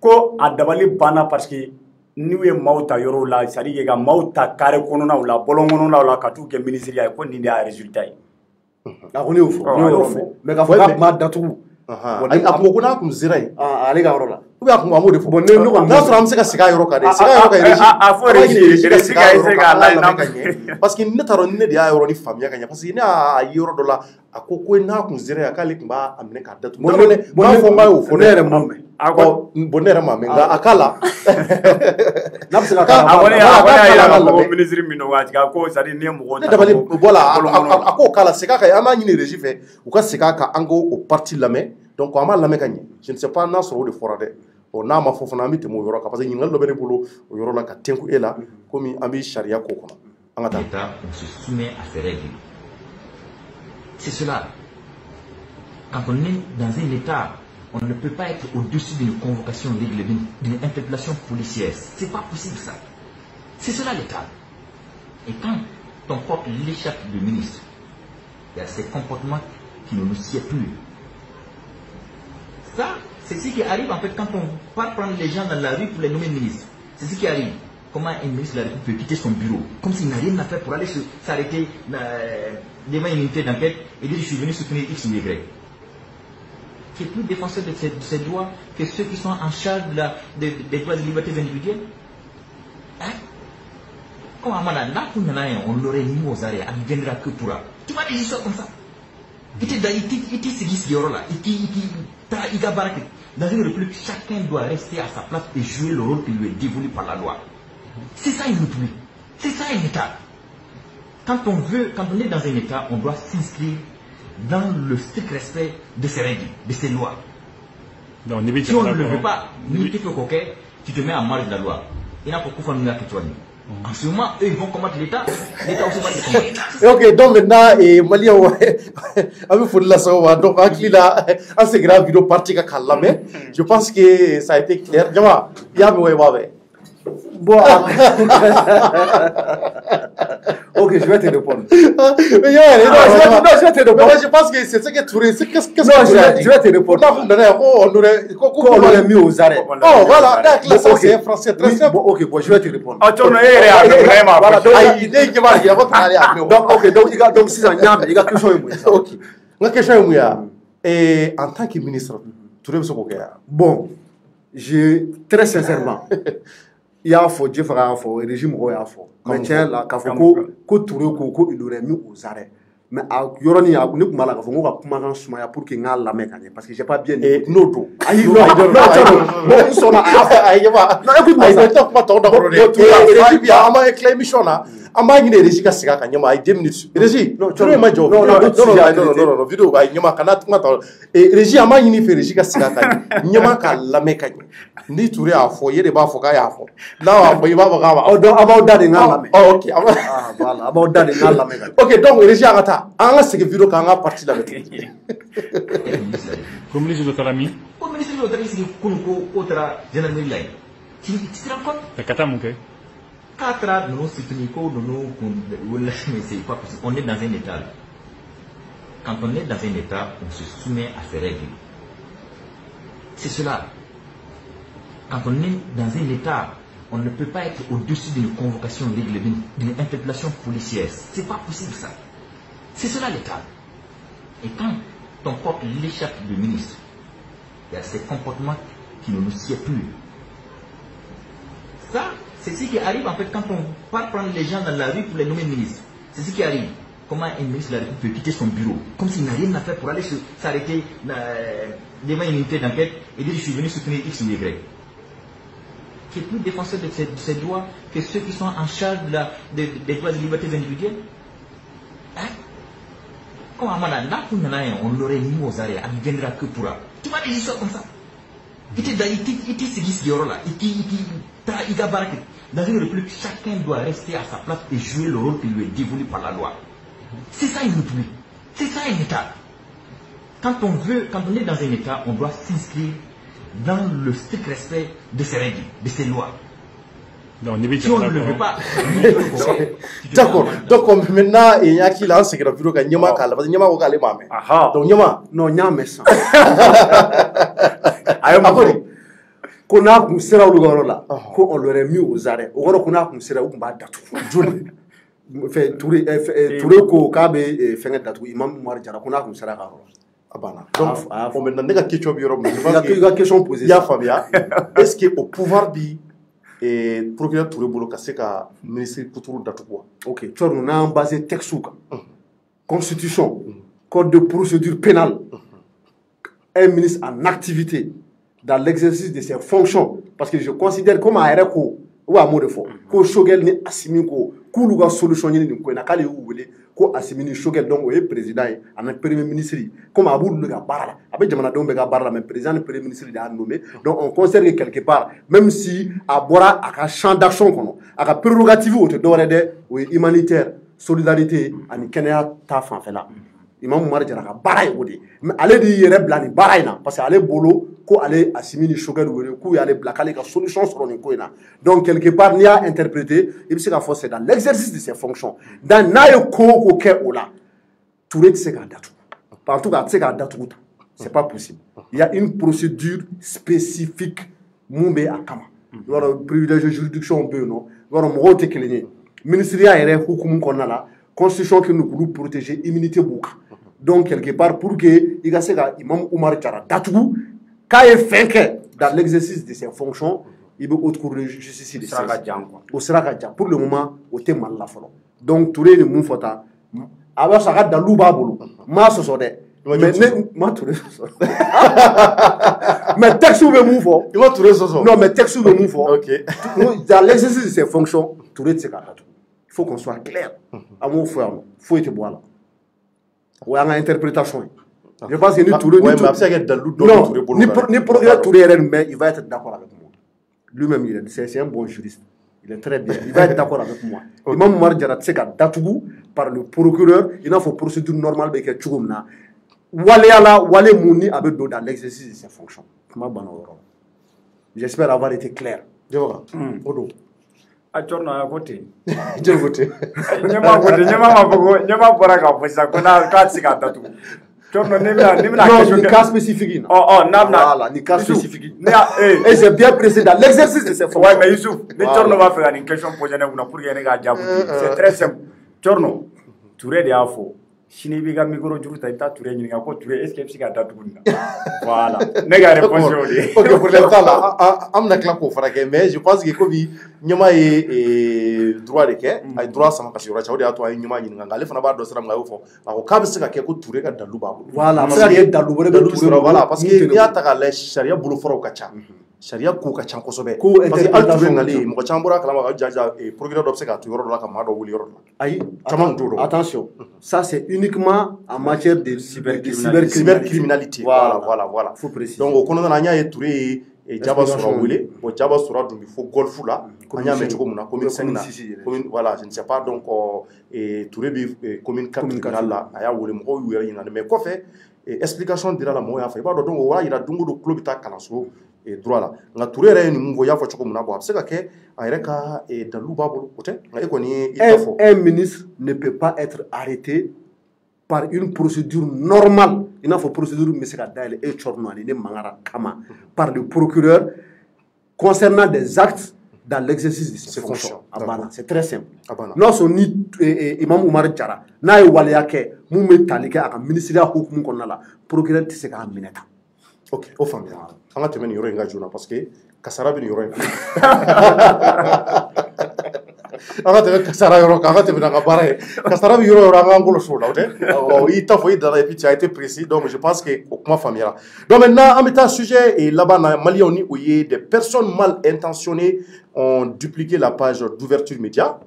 ko a dabali bana parce que n'u ye maaw ta yɔrɔ la c'est-à-dire ka maaw ta carré kɔnɔnaw la bɔlɔn kɔnɔnaw la ka t'u kɛ ministre ye ko nin de y'a résultat ye. A ko ne y'o fɔ mais k'a fɔ k'a kuma datugu. A ko n'a kun sera yen. Ale ka yɔrɔ la. ou bien a kun b'o de fɔ. n'a sɔrɔ an bɛ se ka segin a yɔrɔ kan dɛ. segin a yɔrɔ kan régie ka lamɛn ka ɲɛ parce que ne t'a dɔn ni ne de y'a yɔrɔ ni faamuya ka ɲɛ parce que ne y'a ye yɔrɔ dɔ la a ko n'a kun sera yen k'ale kun b'a minɛ k'a datugu. n'a fɔ n k'a y'o fɔ ne yɛrɛ ma mɛn. Bon ne yɛrɛ ma mɛn nka a k'a la. n'a bɛ se ka k'a la. a kɔni y'a jira ko ministre min don waati ko c'est à dire ni ye mɔgɔw ta. ne dabali voilà a k'o k'a la segin a kan an b'a ɲini régie fɛ u ka segin a kan an k'o parti lamɛn donc an b'a lamɛn ka ɲɛ je ne sais pas n'a sɔrɔ o de fɔra dɛ. n'a ma fɔ fana an bɛ tɛmɛ o yɔrɔ kan parce que ɲininkali dɔ bɛ ne bolo o yɔrɔ la ka tɛnku e la komi an bɛ sariya k'o kɔnɔ an ka taa. L'État, on se soumet à ses règles. C'est cela. Quand on est dans un État, on ne peut pas être au-dessus d'une convocation règle, d'une interpellation policière. C'est pas possible ça. C'est cela l'État. Et quand on porte l'échappe du ministre, il y a ces comportements qui ne nous sied plus. Ça, c'est ce qui arrive en fait quand on part prendre les gens dans la rue pour les nommer ministres. C'est ce qui arrive. Comment un ministre de la République peut quitter son bureau comme s'il n'a rien à faire pour aller s'arrêter devant une unité d'enquête et dire je suis venu soutenir X ou Y. Qui est plus défenseur de ces droits que ceux qui sont en charge des droits et libertés individuelles. Hein? Comme on l'aurait mis aux arrêts, on ne viendra que pour. Tu vois des histoires comme ça. Dans une république, chacun doit rester à sa place et jouer le rôle qui lui est dévolu par la loi. C'est ça une république. C'est ça un État. Quand on est dans un État, on doit s'inscrire dans le strict respect de ses règles, de ses lois. Donc, si on ne le veut pas, tu te mets en marge de la loi. Il n'a pas beaucoup de que tu as dit. En ce moment, eux, ils vont combattre l'État. L'État aussi va les combattre. Ok, donc maintenant, Mali, donc, en ce grave vidéo parti je pense que ça a été clair. Bon, ok, je vais te répondre. Mais je vais te répondre. Mais je pense que c'est ce que tu qu'est-ce que je vais te répondre. On l'aurait mis aux arrêts. Oh, voilà, ça c'est français très simple. Bon, ok, bon, je vais te répondre. Donc, si ça n'y a, il y a quelque chose. Ok. La question est, en tant que ministre, tu veux ce qu'on fait? Bon, très sincèrement, il y a un faux, Dieu fera un faux, le régime a un faux. Mais tiens, là, quand il aurait mis aux arrêts. Mais à Yoroni, à Nukmala, il faut qu'on Soumaya pour qu'il y ait la mec, parce que j'ai pas bien dit. Non, ama ngine reji ka siga ka nyama ay 2 minutes reji non ma job non video ba nyama kana tuma ta reji ama ngini fe reji ka siga ka nyama ka lame ka ni touré a fo yede ba fo ka ya fo na wa fo yiba ba ka ba about that ngala okay voilà about that ngala me okay donc reji ata anga sigi video ka nga parti la met comme ministre de Tarami comme ministre de Tarami sigi kunko otra general milay tu te rends compte le katamuke 4 ans, nous soutenons, c'est pas possible. On est dans un État. Quand on est dans un État, on se soumet à ses règles. C'est cela. Quand on est dans un État, on ne peut pas être au-dessus d'une convocation règle, d'une interpellation policière. C'est pas possible ça. C'est cela l'État. Et quand on porte l'échappe du ministre, il y a ces comportements qui ne nous sied plus. Ça, c'est ce qui arrive en fait quand on part prendre les gens dans la rue pour les nommer ministres. C'est ce qui arrive. Comment un ministre de la République peut quitter son bureau comme s'il n'a rien à faire pour aller s'arrêter devant une unité d'enquête et dire je suis venu soutenir X ou Y. Qui est plus défenseur de ces droits que ceux qui sont en charge des droits et libertés individuelles. Hein? Comme on l'aurait mis aux arrêts, on ne viendra que pour. Tu vois des histoires comme ça. Dans une république, chacun doit rester à sa place et jouer le rôle qui lui est dévolu par la loi. C'est ça une république. C'est ça un État. Quand on est dans un État, on doit s'inscrire dans le strict respect de ses règles, de ses lois. Donc, Si on ne le veut pas, D'accord. Donc maintenant, il y a qui là, c'est que la vidéo gagne Nyama Kala, parce que Nyama ko kale mame. Aha. Donc Nyama, non nyame san Ayo Akori. ko n'a kun sera olu ka yɔrɔ la ko on l'aurait mis aux arrêts o kɔrɔ ko n'a kun sera u kun b'a datugu joli fɛ Touré ko k'a bɛ fɛngɛ datugu Imam Umaru Jara ko n'a kun sera ka yɔrɔ Abana. Donc, on maintenant ne ka question bi yɔrɔ min. il y a question posée. Il y a Fabia. Est-ce que au pouvoir bi procureur Touré bolo ka se ka ministre kuturu datugu wa? Ok, tu vois, nous avons basé texte ou constitution, code de procédure pénale, un ministre en activité dans l'exercice de ses fonctions, parce que je considère comme un RECO ou un mot de fond, que Shogel ni Assimi ko, kulu ga solution ni ko na kale ou wele ko Assimi ni Shogel donc o président en premier ministre comme Abou le ga barala avec jamana don be ga barala mais président le premier ministre a nommé donc on considère que quelque part même si abora aka champ d'action kono aka prérogative o te dore de o humanitaire solidarité ani kenya ta fan fela Imam Umaru Jara ka baara o de mais ale di yɛrɛ bila ni baara in na parce que ale bolo ko ale Assimi ni Shogel wele k'u y'ale bila k'ale ka solution sɔrɔ nin ko in na donc quelque part n'i y'a interprété i bɛ se k'a fɔ c'est dans l'exercice de ses fonctions dans n'a ye ko o ko kɛ o la Touré tɛ se k'a datugu en tout cas a tɛ se k'a datugu tan c'est pas possible il y a une procédure spécifique mun bɛ a kama i b'a dɔn privilège de juridiction bɛ yen nɔ i b'a dɔn mɔgɔw tɛ kelen ye ministériya yɛrɛ hukumu kɔnɔna la constitution qui nous protéger immunité b'u kan donc quelque part pour que i ka se ka Imam Umaru Jara datugu k'a ye fɛn kɛ dans l'exercice de ses fonctions i bɛ haute cour de justice de sira ka jan quoi. o sira ka jan pour le moment o tɛ Mali la fɔlɔ donc Touré ni mun fɔ tan a b'a sɔrɔ a ka dalilu b'a bolo m'a sɔsɔ dɛ mais ne ma Touré sɔsɔ mais texte bɛ mun fɔ Il va Touré sɔsɔ. non mais texte bɛ mun fɔ OK. dans l'exercice de ses fonctions Touré tɛ se k'a datugu il faut qu'on soit clair a m'o fɔ yan nɔ foyi tɛ bɔ a la o y'an ka interprétation ye je pense que ni Touré ouais, mais a bɛ se ka kɛ dalilu dɔ non bɛ Touré bolo. ni procureur Touré yɛrɛ nin bɛ il va être d'accord avec moi lui-même c'est un bon juriste il est très bien il va être d'accord avec moi Imam Umaru Jara tɛ se ka datugu par le procureur i n'a fɔ procédure normale bɛ kɛ cogo min na waleya la wale mun ni a bɛ don dans l'exercice de ses fonctions kuma banna o yɔrɔ la j'espère avoir été clair Jawara. O don. A Chorno a ko ten. Jeli ko ten. Ɲɛma ko ten, ɲɛma ma fɔ ko ɲɛma bɔra k'a fɔ sisan ko n'a k'a tɛ se k'a datugu. Chorno ne bɛna non ni cas spécifique in na n'a bɛna voilà ni cas spécifique ne y'a et j'ai bien précisé dans l'exercice de ses fonctions ouais mais Youssouf ni Chorno b'a fɛ ka nin question poser ne kunna pour que ne k'a jaabi c'est très simple Chorno Touré de y'a fɔ sini i b'i ka micro juru ta i bɛ taa Touré ɲininka ko Touré est ce que i bɛ se k'a datugu nin na voilà ne ka réponse y'o de ye. OK, problème t'a la. An bɛna tila k'o fana kɛ mais je pense que komi ɲɛma ye droit de kɛ a ye droit sama ka se yɔrɔ cɛ o de y'a to a ye ɲɛma ɲininka nka ale fana b'a dɔn sira min a y'o fɔ a ko k'a bɛ se ka kɛ ko Touré ka dalilu b'a bolo. voilà a bɛ se ka kɛ dalilu wɛrɛ bɛ Dalilu Touré sɔrɔ voilà parce que mun tɛ n'i y'a ta k'a lajɛ sariya bolofaraw ka ca sariya kow ka ca kosɛbɛ Ko parce que hali Touré interprétation nalen mɔgɔ caman bɔra a kalama ka jaja procureur dɔ bɛ se k'a to yɔrɔ dɔ la ka maa dɔ wuli yɔrɔ dɔ la. Aïe, Caman t'o dɔn. attention, ça c'est uniquement en matière de cybercriminalité. Voilà. Faut préciser. Donc o kɔnɔna na an y'a ye Touré ye Jaba Sura wele bon Jaba Sura dun bɛ fɔ golf la an y'a mɛn cogo min na commune 5 na commune voilà je ne sais pas donc Touré bɛ commune 4 tribunal la a y'a wele mɔgɔw y'u yɛrɛ ɲininka mais kɔfɛ explication dira la mɔgɔw y'a fɔ i b'a dɔn donc o b'a yira don o don tulo bɛ taa kalanso droit la nka Touré yɛrɛ ye nin mun fɔ i y'a fɔ cogo min na bon a bɛ se ka kɛ a yɛrɛ ka dalilu b'a bolo o tɛ nka e kɔni ye i ta fɔ. Un ministre ne peut pas être arrêté par une procédure normale. Il n'a pas procédure mais c'est d'aller et Chornoani ne mangara kama par le procureur concernant des actes dans l'exercice de ses fonctions. C'est très simple. Non son ni Imam Umaru Jara n'a eu waleya kɛ mun bɛ tali kɛ a ka ministériya hukumu kɔnɔna la procureur tɛ se k'a minɛ tan. Ok, o faamuyara an ka tɛmɛ nin yɔrɔ in kan joona parce que kasara bɛ nin yɔrɔ in kan an ka tɛmɛ kasara yɔrɔ kan an ka tɛmɛ n'an ka baara ye kasara bɛ yɔrɔ o yɔrɔ an k'an bolo so o la o tɛ i ta fɔ i dara et puis tu as été précis donc je pense que o kuma faamuyara donc maintenant an bɛ taa sujet laban na maliyɛnw ni o ye des personnes mal intentionnées ont dupliqué la page d'ouverture média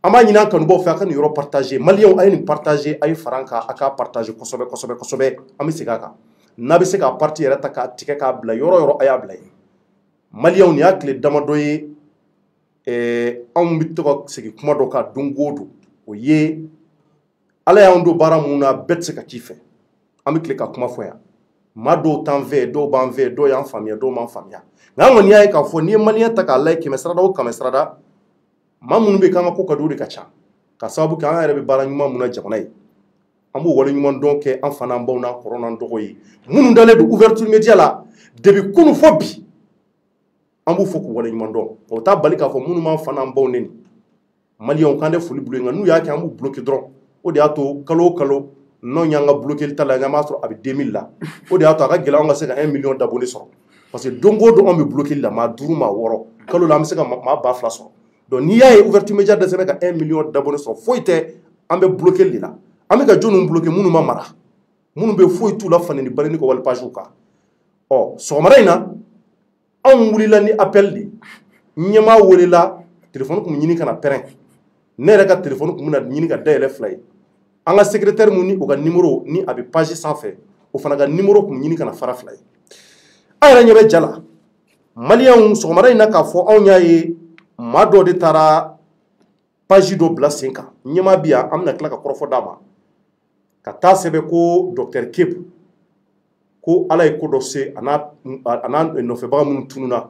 an b'a ɲini an kanubaw fɛ a ka nin yɔrɔ partager maliyɛnw a ye nin partager a ye fara an kan a k'a partager kosɛbɛ an bɛ segin a kan n'a bɛ se k'a parti yɛrɛ ta k'a tigɛ k'a bila yɔrɔ o yɔrɔ a y'a bila yen maliyɛnw nin y'a tile damadɔ ye anw bɛ to ka segin kuma dɔ kan don o don o ye ala y'an do baara mun na bɛɛ tɛ se ka k'i fɛ an bɛ tile ka kuma fɔ yan maa dɔw t'an fɛ dɔw b'an fɛ dɔw y'an faamuya dɔw m'an faamuya nka an kɔni y'a ye k'a fɔ n'i ye maliyɛn ta k'a lajɛ kɛmɛ sarada o kɛmɛ sarada maa minnu bɛ k'an ka ko ka di o de ka ca ka sababu kɛ an yɛrɛ bɛ baara ɲuman mun na jamana ye an b'o wale ɲuman dɔn kɛ an fana an baw n'an kɔrɔ n'an dɔgɔ ye minnu dalen don ouverture média la depuis kunu fɔ bi an b'u fɔ k'u wale ɲuman dɔn o t'a bali k'a fɔ minnu b'an fana an baw neni maliyɛnw k'an tɛ foli bulu ye nka n'u y'a kɛ an b'u bloqué dɔrɔn o de y'a to kalo o kalo n'anw y'an ka bloqué ta la n'an b'a sɔrɔ a bɛ 2000 la o de y'a to a ka gɛlɛn an ka se ka 1 million d'abonnés sɔrɔ parce que don o don an bɛ bloqué la maa 5 maa 6 kalo la an bɛ se ka maa 2000 sɔrɔ donc n'i y'a ye ouverture média dɛsɛra ka 1 million d'abonnés sɔrɔ foyi tɛ an bɛ bloqué de la an bɛ ka jɔnniw bloqué minnu ma mara minnu bɛ foyi t'u la faneni bali ni ka wali page kan ɔ sɔgɔmada in na anw wulila ni appel de ɲɛmaa welela téléphone kun ɲini ka na pɛrɛn ne yɛrɛ ka téléphone kun bɛna ɲini ka dayɛlɛ 2 ye an ka secrétaire mun ni o ka numéro ni a bɛ page sanfɛ o fana ka numéro kun ɲini ka na fara 2 ye an yɛrɛ ɲɛ bɛ ja la maliyɛnw sɔgɔmada in na k'a fɔ anw y'a ye maa dɔ de taara page dɔ bila sen kan ɲɛmaa bi yan an bɛna tila ka kɔrɔfɔ d'a ma ka taa sɛbɛn ko docteur Kebu ko ala ye ko dɔ se a n'a nɔfɛbaga minnu tununa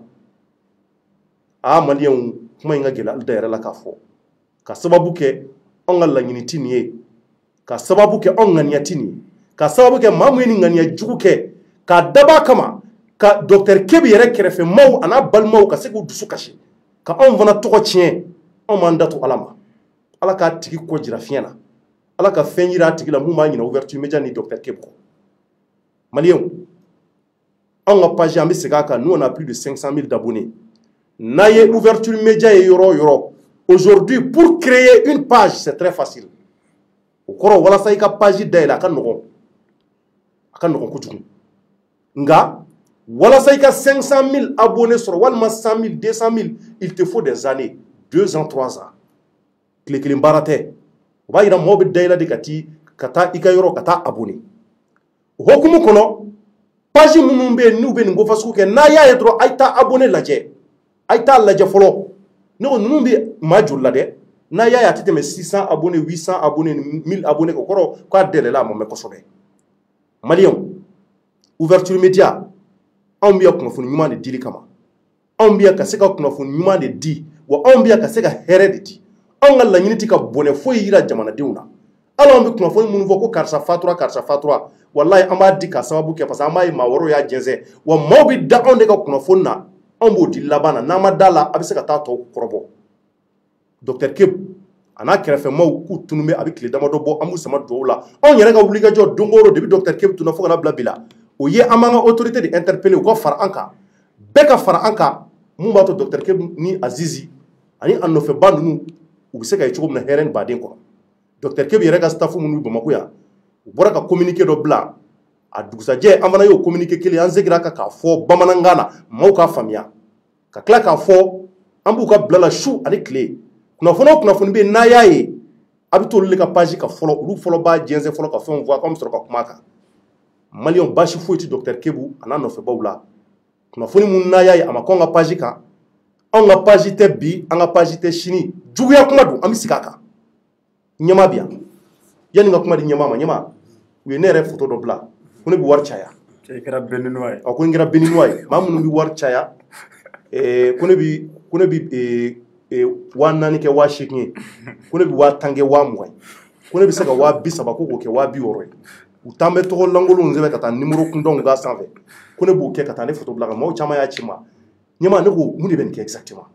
maliyɛnw kuma in ka gɛlɛ ali da yɛrɛ la k'a fɔ ka sababu kɛ anw ka laɲini ti nin ye ka sababu kɛ anw ŋaniya ti nin ye ka sababu kɛ maa min ye nin ŋaniya jugu kɛ k'a dab'a kama ka docteur Kebu yɛrɛ kɛrɛfɛ maaw a n'a balimaw ka se k'u dusu kasi ka anw fana tɔgɔ tiɲɛ anw m'an datu ala ma ala k'a tigi kɔ jira fiɲɛ na ala ka fɛn yira a tigi la mun b'a ɲina ouverture média ni docteur Kebu kɔ maliyɛnw anw ka page an bɛ segin a kan nous on a plus de 500 000 d'abonnés n'a ye ouverture média ye yɔrɔ o yɔrɔ aujourd'hui pour créer une page c'est très facile o kɔrɔ walasa i ka page dayɛlɛ a ka nɔgɔn kojugu nka walasa i ka 500 000 abonnés sɔrɔ walima 100 000 200 000 il te faut des années 2 ans 3 ans tile kelen baara tɛ o b'a yira mɔgɔw bɛ dayɛlɛ de ka taa i ka yɔrɔ ka taa abonné o hukumu kɔnɔ page minnu bɛ yen n'u bɛ nin ko fasugu kɛ n'a y'a ye dɔrɔn a' ye taa abonné lajɛ a' ye taa lajɛ fɔlɔ ne ko ninnu bɛ maa joli la dɛ n'a y'a ye a tɛ tɛmɛ 600 abonnés 800 abonnés 1000 abonnés o kɔrɔ k'a dɛlɛla a ma mɛn kosɛbɛ maliyɛnw ouverture média anw bɛ yan kunnafoni ɲuman de dili kama anw bɛ yan ka se ka kunnafoni ɲuman de di wa anw bɛ yan ka se ka hɛrɛ de di anw ka laɲini tɛ ka bɔnɛ foyi yira jamanadenw na hali anw bɛ kunnafoni minnu fɔ ko karisa fatura wallahi an b'a di ka sababu kɛ parce que an b'a ye maa wɛrɛw y'a jɛnsɛn wa maaw bɛ da anw de ka kunnafoni na anw b'o di laban na n'an ma da la a bɛ se ka taa tɔw kɔrɔbɔ docteur Kebu a n'a kɛrɛfɛmaw k'u tunun bɛ a bɛ tile damadɔ bɔ an b'u sama dugawu la anw yɛrɛ ka wulikajɔ don o don depuis docteur Kebu tunna fo ka na bila bi la o ye an b'an ka autorité de interpeller u ka fara an kan bɛɛ ka fara an kan mun b'a to docteur Kebu ni Azizi ani a nɔfɛba ninnu u bɛ se ka ye cogo min na hɛrɛ ni baden kɔnɔ docteur Kebu yɛrɛ ka staff minnu bɛ Bamakɔ yan u bɔra ka communiqué dɔ bila a dugusajɛ an fana y'o communiqué kelen an seginna kan k'a fɔ bamanankan na maaw k'a faamuya ka tila k'a fɔ an b'u ka bila la su ani tile kunnafoni o kunnafoni bɛ yen n'a y'a ye a bɛ t'olu de ka page kan fɔlɔ olu fɔlɔ b'a jɛnsɛn fɔlɔ ka fɛnw fɔ k'an bɛ sɔrɔ ka kuma a kan maliyɛnw baasi foyi tɛ docteur Kebu a n'a nɔfɛbaw la kunnafoni mun n'a y'a ye a ma kɔn ka page kan anw ka page tɛ bi an ka page tɛ sini juguya kuma don an bɛ sigi a kan ɲɛmaa bɛ yan yanni n ka kuma di ɲɛmaa ma ɲɛmaa u ye ne yɛrɛ photo dɔ bila ko ne bɛ wari caya i kɛra béninois ye ko n kɛra béninois ye maa minnu bɛ wari caya ko ne bɛ 4000 kɛ 8000 ye ko ne bɛ 10 kɛ 20 ye ko ne bɛ se ka 230 ko k'o kɛ 260 ye u t'an bɛ tɔgɔ lankolonw sɛbɛn ka taa numéro kundɔnw k'a sanfɛ ko ne b'o kɛ ka taa ne photo bila kan maaw caman y'a ci n ma ɲɛmaa ne ko mun de bɛ nin kɛ exactement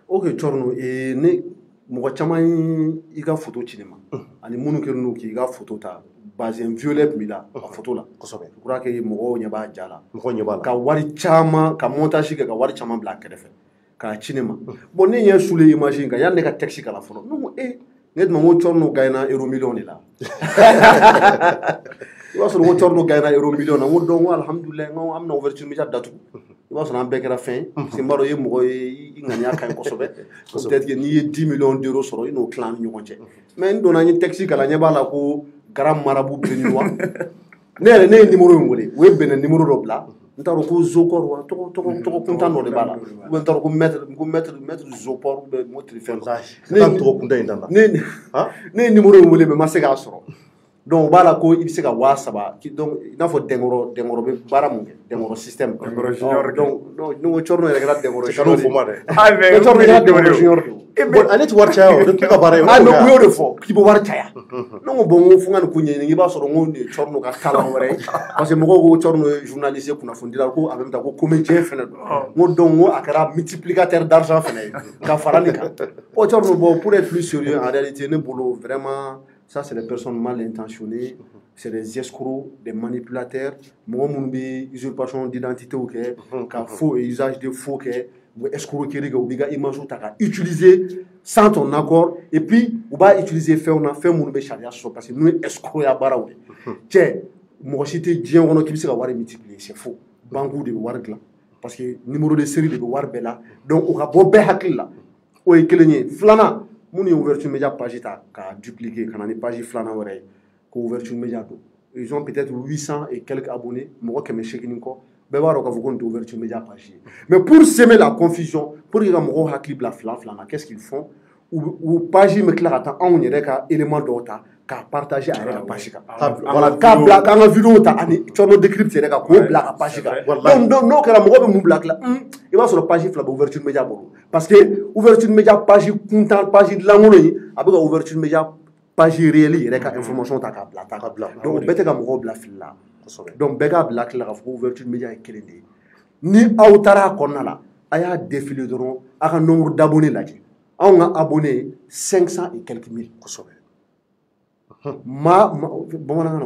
ok Thierno ne mɔgɔ caman i ka photo ci ne ma ani minnu kɛlen don k'i ka photo ta bazin violet tun b'i la a photo la kosɛbɛ je crois que mɔgɔw ɲɛ b'a ja la mɔgɔw ɲɛ b'a la ka wari caman ka montage kɛ ka wari caman bila a kɛrɛfɛ k'a ci ne ma bon ne ɲɛ sulen image in kan yanni ne ka texte kalan fɔlɔ ne ko ne tuma ko Thierno gagné euro million de la i b'a sɔrɔ ko Thierno gagné euro million na n ko donc n ko alhamdulilayi n ko an bɛna ouverture média datugu i b'a sɔrɔ an bɛɛ kɛra fɛn ye parce que n b'a dɔn i ye mɔgɔ ye i ŋaniya ka ɲi kosɛbɛ peut-être que n'i ye 10 millions d'euros sɔrɔ i n'o tila an ni ɲɔgɔn cɛ mais n donna n ye texte kalan ɲɛ b'a la ko Grand Marabout béninois ne yɛrɛ ne ye numéro in wele o ye Benin numéro dɔ bila n t'a dɔn ko Zokor wa tɔgɔ kuntan dɔ de b'a la ou bien n t'a dɔn ko maître Zopor ou bien motiri fɛn dɔ ne ye tɔgɔ kuntan in dan na ne ye numéro in wele mais n ma se k'a sɔrɔ donc b'a la ko i bɛ se ka 3000 donc i n'a fɔ dɛnkɔrɔ bɛ baara mun kɛ dɛnkɔrɔ système donc n'o cɔrɔnɔ yɛrɛ kɛra dɛnkɔrɔ junior fɔ ma dɛ cɔrɔnɔ kɛra dɛnkɔrɔ junior bon ale tɛ wari caya o de tun ka baara ye ah non u y'o de fɔ k'i bɛ wari caya ne ko bon n ko fo n ka nin ko ɲɛɲini i b'a sɔrɔ n ko nin ye cɔrɔnɔ ka kalan wɛrɛ ye parce que mɔgɔw ko cɔrɔnɔ ye journaliste ye kunnafonidila ko a bɛ taa ko comédien fɛnɛ don n ko donc n ko a kɛra multiplicateur d'argent fɛnɛ ye ka fara nin kan o cɔrɔnɔ bon pour être plus sérieux en réalité ne bolo vraiment ça c'est des personnes mal intentionnées c'est des escrocs des manipulateurs mɔgɔ minnu bɛ usurpation d'identité kɛ ka faux et usage de faux kɛ u bɛ escroquerie kɛ u b'i ka image ta ka utiliser sans ton accord et puis u b'a utiliser fɛnw na fɛn minnu bɛ sariya sɔsɔ parce que n'u ye escroqueya baaraw de cɛ mɔgɔ si tɛ diɲɛ kɔnɔ k'i bɛ se ka wari multiplier c'est faux banques de bɛ wari dilan parce que numéro de série de bɛ wari bɛɛ la donc o ka bɔ bɛɛ hakili la o ye kelen ye filanan minnu ye ouverture média page ta ka dupliquer ka na ni page filanan wɛrɛ ye ko ouverture média don ils ont peut-être 800 et quelques abonnés mɔgɔ 800 kɔ bɛɛ b'a dɔn k'a fɔ ko nin tɛ ouverture média page ye mais pour semer la confusion pour que ka mɔgɔw hakili bila filan na qu'est-ce qu'ils font u page bɛ tila ka taa anw yɛrɛ ka élément dɔw ta k'a partager a yɛrɛ ka page kan voilà k'a bila k'an ka vidéo ta ani cɔrɔnɔ décrypte yɛrɛ kan k'o bila a ka page kan donc n'o kɛra mɔgɔ bɛ mun bila tila i b'a sɔrɔ page fila bɛ ouverture média bolo parce que ouverture média page kuntan page dilankolon in a bɛ ka ouverture média page réelle yɛrɛ ka information ta k'a bila donc o bɛɛ tɛ ka mɔgɔw bila fili la donc bɛɛ k'a bila tila k'a fɔ ko ouverture média ye kelen de ye ni aw taara a kɔnɔna la a y'a défiler dɔrɔn a ka nombre d'abonnés lajɛ anw ka abonnés 500 et quelques mille kosɛbɛ bamanankan na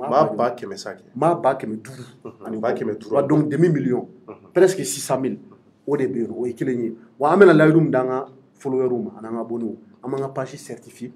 maa ba kɛmɛ sa kɛ maa ba 500 ani ba 500 donc demi million presque 600 000 o de bɛ yen o ye kelen ye wa an bɛna layidu min d'an ka followers ma an'an ka abonnés an b'an ka page certifiée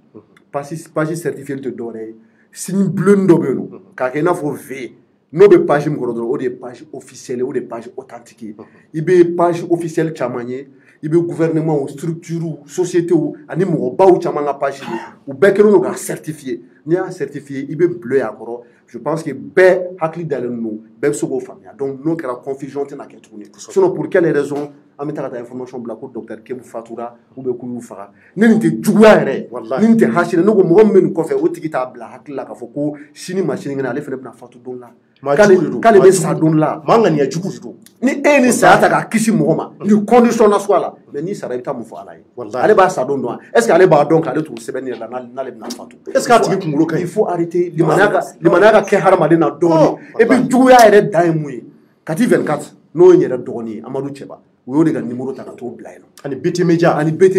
page certifiée tɛ dɔwɛrɛ ye signe bleu dɔ bɛ yen nɔ k'a kɛ i n'a fɔ V n'o bɛ page min kɔrɔ dɔrɔn o de ye page officielle o de ye page authentique ye i bɛ page officielle caman ye i bɛ gouvernement structure société ani mɔgɔbaw caman ka page ye u bɛɛ kɛlen don k'a certifié n'i y'a certifié i bɛ bleu y'a kɔrɔ je pense que bɛɛ hakili dalen don bɛɛ bɛ se k'o faamuya donc n'o kɛra confusion tɛna kɛ tuguni sinon pour quelle raison an bɛ taa ka taa information bila ko docteur Kebu fatura ou bien k'u y'u faga ni nin tɛ juguya yɛrɛ ni nin tɛ hasina ne ko mɔgɔ min bɛ nin kɔfɛ o tigi t'a bila hakili la k'a fɔ ko sini ma sinikɛnɛ ale fana bɛna fatu don la k'ale bɛ sa don la maa ŋaniya jugu de don ni e ye nin saya ta k'a kisi mɔgɔ ma ni condition na so a la mais n'i sara i bɛ taa mun fɔ ala ye ale b'a sa don dɔn est ce que ale b'a dɔn k'ale t'o sɛbɛnni yɛrɛ la n'ale bɛna fatu est ce que a tigi kunkolo ka ɲi il faut arrêter limaniya ka kɛ hadamaden na dɔɔnin et puis juguya yɛrɛ dan ye mun ye kati 24 n'o ye n yɛrɛ dɔgɔnin ye Amadu Cɛba u y'o de ka numéro ta ka t'o bila yen nɔ ani BT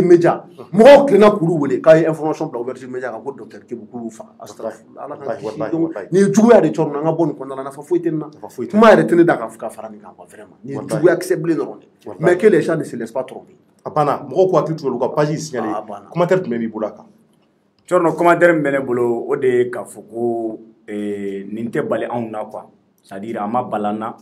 Media mɔgɔw tilenna k'olu wele k'a ye information bila ouverture média kan ko docteur Kebu k'olu faga ala ka kisi donc nin ye juguya de cɔrɔ an ka bɔ nin kɔnɔna la nafa foyi tɛ nin na kuma yɛrɛ tɛ ne da ka fara nin kan quoi vraiment nin ye juguya kisɛ bilen dɔrɔn de mais que les gens ne se laissent pas tromper a banna mɔgɔw k'u hakili to olu ka page signalé commentaire tun bɛ min bolo a kan cɔrɔnɔ commentaire min bɛ ne bolo o de ye k'a fɔ ko nin tɛ bali anw na quoi c'est à dire a ma bala na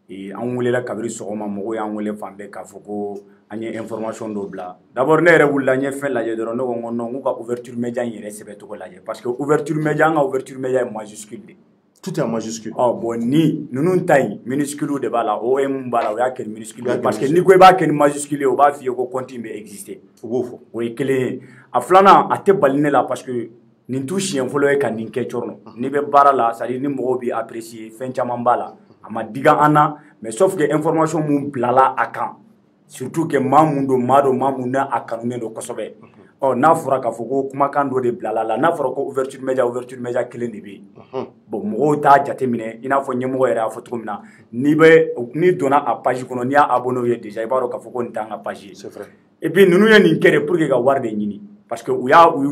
an welela kabiri sɔgɔma mɔgɔw y'an wele fan bɛɛ k'a fɔ ko an ye information dɔ bila d'abord ne yɛrɛ wulila n ye fɛn lajɛ dɔrɔn ne ko non k'u ka ouverture média in yɛrɛ sɛbɛcogo lajɛ parce que ouverture média an ka ouverture média ye majuscule de tout est en majuscule bon ni ninnu ta in minuscule de b'a la OM b'a la o y'a kɛ ni minuscule parce que n'i ko i b'a kɛ ni majuscule o b'a f'i ye ko compte in bɛ exister o b'o fɔ o ye kelen ye a filanan a tɛ bali ne la parce que nin t'u siɲɛ fɔlɔ ye ka nin kɛ cɔrɔnɔ n'i bɛ baara la c'est à dire ni mɔgɔw bɛ apprécier fɛn caman b'a la a ma diga an na mais sauf que information mun bilala a kan surtout que maa mun don maa mun n'a a kanunen don kosɛbɛ n'a fɔra k'a fɔ ko kumakan dɔ de bilala la n'a fɔra ko ouverture média kelen de bɛ yen bon mɔgɔw t'a jateminɛ i n'a fɔ ɲɛmɔgɔ yɛrɛ y'a fɔ cogo min na n'i donna a page kɔnɔ n'i y'a abonné ye déjà i b'a dɔn k'a fɔ ko nin t'an ka page ye et puis ninnu ye nin kɛ de pour que ka wari de ɲini parce que u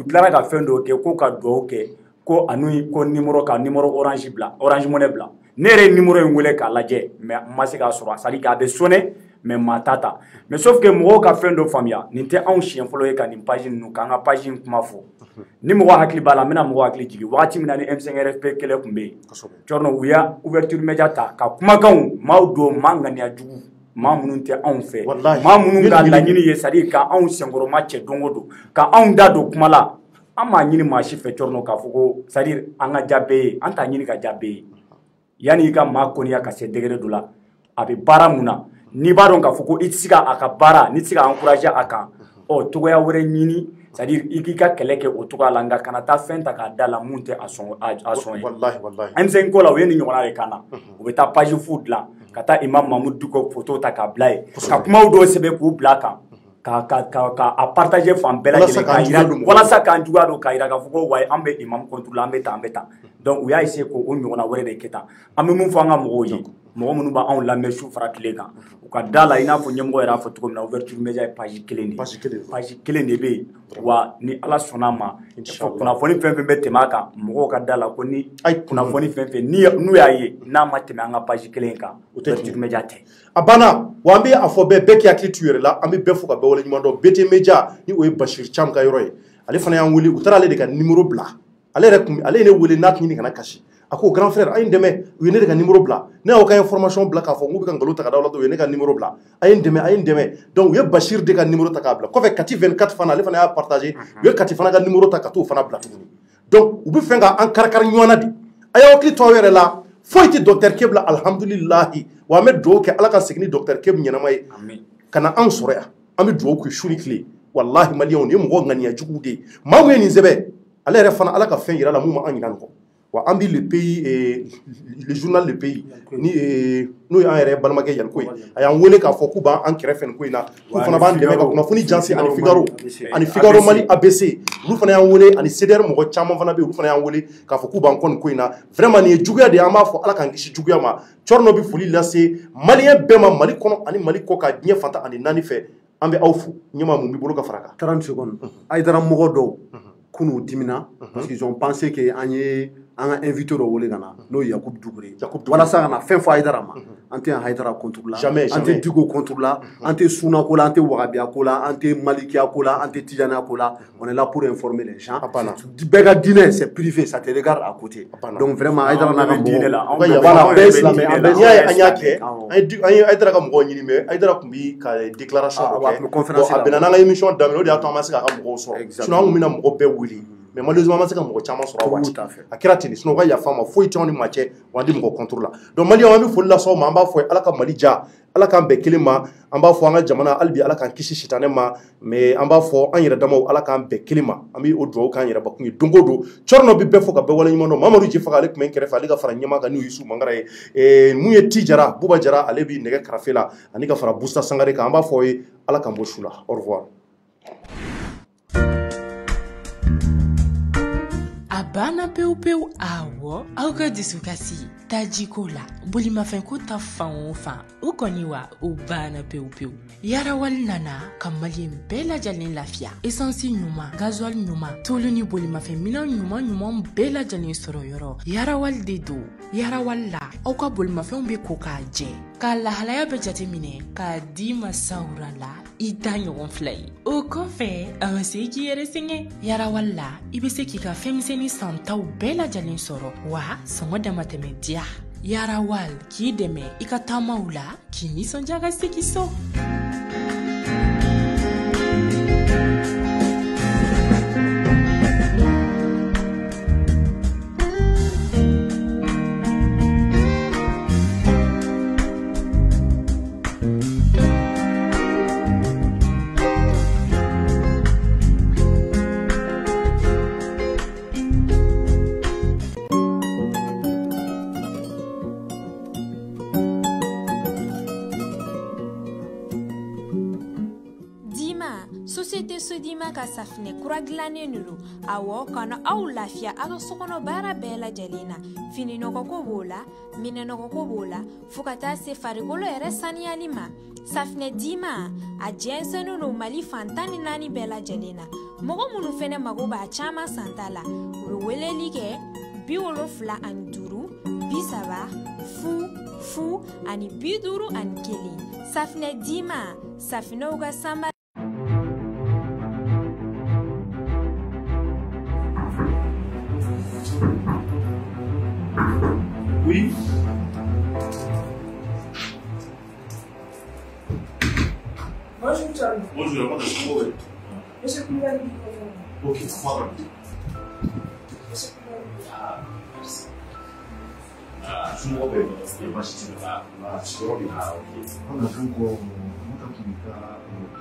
tilara ka fɛn dɔw kɛ ko ka duwawu kɛ ko anu ko numéro orange money bila ne yɛrɛ numéro in wele k'a lajɛ mais n ma se k'a sɔrɔ c'est à dire k'a bɛ sonné mais maa t'a ta mais sauf que mɔgɔw ka fɛn dɔ faamuya nin tɛ anw siɲɛ fɔlɔ ye ka nin page ninnu k'an ka page in kuma fɔ ni mɔgɔ hakili b'a la n bɛna mɔgɔ hakili jigin wagati min na ni M5RFP kɛlɛ tun bɛ yen cɔrɔnɔ u y'a ouverture média ta ka kumakanw maaw don maa ŋaniya jugu maa minnu tɛ anw fɛ maa minnu ka laɲini ye c'est à dire ka anw senkɔrɔma cɛ don o don ka anw da don kuma la an m'a ɲini maa si fɛ cɔrɔnɔ k'a fɔ ko c'est à dire an ka diya bɛɛ ye an t'a ɲini ka diya bɛɛ ye yanni i ka maa kɔniya ka se degré dɔ la a bɛ baara mun na n'i b'a dɔn k'a fɔ ko i tɛ se ka a ka baara n'i tɛ se ka encourager a kan togoya wɛrɛ ɲini c'est-à-dire i ka kɛlɛ kɛ o cogoya la nka kana taa fɛn ta k'a da la mun tɛ a sɔn ye wallahi M5 ko la o ye nin ɲɔgɔnna de kan na u bɛ taa page fu dilan ka taa Imam Mahmud Diko photo ta k'a bila ye ka kumaw dɔw sɛbɛn k'u bila kan ka partager fan bɛɛ lajɛlen k'a yira walasa k'an juguya don k'a yira k'a fɔ ko wayi an bɛ imam contre la an bɛ tan donc u y'a essayer k'o ɲɔgɔnna wɛrɛ de kɛ tan an bɛ mun fɔ an ka mɔgɔw ye mɔgɔ minnu b'anw lamɛn su fara tile kan u ka da la i n'a fɔ ɲɛmɔgɔ yɛrɛ y'a fɔ cogo min na Ouverture Media ye page kelen de page kelen de bɛ yen wa ni Ala sɔnn'a ma kunnafoni fɛn fɛn bɛ tɛmɛ a kan mɔgɔw ka da la ko ni kunnafoni fɛn fɛn n'u y'a ye n'a ma tɛmɛ an ka page kelen kan Ouverture Media tɛ a banna wa an bɛ a fɔ bɛɛ k'i hakili to i yɛrɛ la an bɛ bɛɛ fo ka bɛɛ waleɲuman dɔn BT Media ni o ye Bashir Cham ka yɔrɔ ye ale fana y'an wele u taara ale de ka numéro bila ale ye ne wele n'a tun ɲini kana kasi a ko grand frère a ye n dɛmɛ u ye ne de ka numéro bila ne y'aw ka information bila k'a fɔ n k'u bɛ ka nkalon ta ka d'aw la u ye ne ka numéro bila a ye n dɛmɛ donc u ye Bashir de ka numéro ta k'a bila kɔfɛ Kati 24 fana ale fana y'a partager u ye Kati fana ka numéro ta ka t'o fana bila tuguni donc u bɛ fɛn k'an kari ɲɔgɔn na de a y'aw hakili to aw yɛrɛ la foyi tɛ docteur Keb la alhamdulilahi wa an bɛ dugawu kɛ Ala ka segin ni docteur Keb ɲɛnama ye ka na anw sɔrɔ yan an bɛ dugawu kɛ su ni tile wallahi maliyɛnw nin ye mɔgɔ ŋaniyajuguw de ye maa min ye nin sɛbɛn ale yɛrɛ fana Ala ka fɛn yira la mun ma an ɲinɛ nin kɔ wa an bɛ le pays le journal le pays ni n'o ye an yɛrɛ balimakɛ Yanko ye a y'an wele k'a fɔ k'u b'an kɛrɛfɛ nin ko in na k'u fana b'an dɛmɛ ka kunnafoni jansi ani Figaro Mali ABC olu fana y'an wele ani CDR mɔgɔ caman fana bɛ yen olu fana y'an wele k'a fɔ k'u b'an kɔ nin ko in na vraiment nin ye juguya de ye an b'a fɔ Ala k'an kisi juguya ma Thierno bɛ foli lase maliyɛn bɛɛ ma Mali kɔnɔ ani Mali kɔ ka diɲɛ fantan ani naani fɛ an bɛ aw fo ɲɛmaa mun b'i bolo ka fara kan 30 secondes Aïdara mɔgɔ dɔw kunu dimina parce qu'ils ont pensé que an ka invité dɔ wele ka na n'o ye Yakubu Dukure walasa ka na fɛn fɔ Aïdara ma an tɛ Aïdara contre la an tɛ Diko contre la an tɛ Suna ko la an tɛ Wagabiya ko la an tɛ Malikiya ko la an tɛ Tijaniya ko la on est là pour informer les gens bɛɛ ka diinɛ c'est privé ça te regarde à côté donc vraiment Aïdara n'a ka mɔgɔ voilà bɛɛ silamɛ an bɛɛ an y'a kɛ an ye Aïdara ka mɔgɔw ɲini mais Aïdara tun bɛ ka déclaration dɔ kɛ a bɛnna n'an ka émission daminɛ o de y'a to an ma se k'a ka mɔgɔw sɔrɔ sinon an tun bɛna mɔgɔ bɛɛ wele mais malheureusement ma se ka mɔgɔ caman sɔrɔ a waati a kɛra ten sinon u ka yafa ma foyi tɛ anw ni maa cɛ wa an tɛ mɔgɔ contre la donc maliyɛnw an bɛ foli lase aw ma an b'a fɔ Ala ka Mali diya Ala k'an bɛn kelen ma an b'a fɔ an ka jamana hali bi Ala k'an kisi sitanɛ ma mais an b'a fɔ an yɛrɛ damaw Ala k'an bɛn kelen ma an bɛ o dugawu k'an yɛrɛ bakun ye don o don Thierno bɛ bɛɛ fɔ ka bɛɛ waleɲuman dɔn Mamadu Jifaga ale tun bɛ n kɛrɛfɛ ale ka fara ɲɛmaa kan n'o ye Yusu Mangara ye mun ye Ti Jara Buba Jara ale bɛ nɛgɛ karafe la ani ka fara Busta Sangare kan an b'a fɔ ye Ala k'an bɔ su la au revoir. A banna pewu pewu awɔ aw ka dusukasi tajiko la bolimafɛnko ta fan o fan o kɔni wa o banna pewu pewu yarawali nana ka maliyɛn bɛɛ lajɛlen lafiya esansi ɲuman gazuwali ɲuman tulu ni bolimafɛn minɛn ɲuman bɛɛ lajɛlen sɔrɔ yɔrɔ yarawali de don yarawali la aw ka bolimafɛnw bɛ ko k'a jɛ k'a lahalaya bɛ jate minɛ k'a di masawura la i ta ɲɔgɔn fila ye o kɔfɛ a ma se k'i yɛrɛ sɛgɛn yarawali la i bɛ se k'i ka fɛnmisɛnnin santaw bɛɛ lajɛlen sɔrɔ wa sɔngɔ damatɛmɛ diya yarawali k'i dɛmɛ i ka taamaw la k'i nisɔndiya ka segin so. Société Sodima ka safinɛ kura gilannen de don awɔ kana aw lafiya a ka sokɔnɔ baara bɛɛ lajɛlen na fini nɔgɔko b'o la minɛ nɔgɔko b'o la fo ka taa se farikolo yɛrɛ saniyali ma safinɛ Dima a jɛnsɛnnen don Mali fan 14 bɛɛ lajɛlen na mɔgɔ minnu fɛnɛ mago b'a caman santa la u bɛ weleli kɛ 75 30 fu ani 51 safinɛ Dima safinɛw ka samba. Oui. Bonjour, Charles. Bonjour, comment est-ce que vous allez? Monsieur Koulibaly. Ok, pardon. Monsieur Koulibaly. Merci. Je me rappelle, il m'a dit que là, je me rappelle. Ok. On a fait encore, on a fait un peu de temps,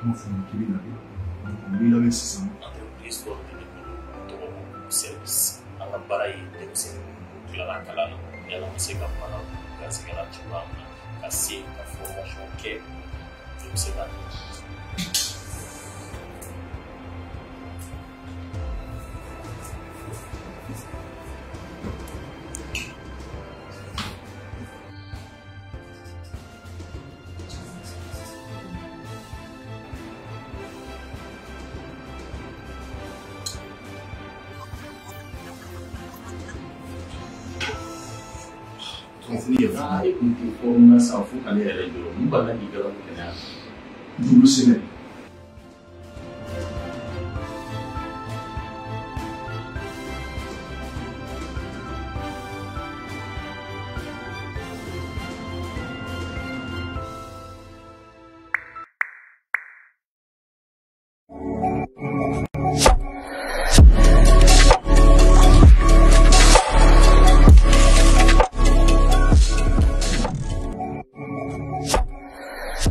on a fait un peu de temps, on a fait un peu de temps. histoire de tɔgɔ service an ka baara ye denmisɛnnin tilala kalan na yala an bɛ se ka baara garisɛgɛ la cogoya min na ka se ka formation kɛ denmisɛnnin na.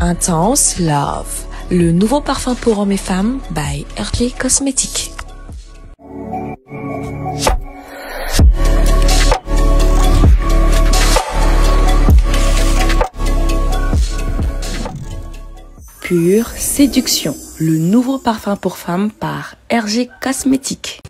Intense Love, le nouveau parfum pour hommes et femmes by RJ Cosmetics. Pure Séduction, le nouveau parfum pour femmes par RJ Cosmetics.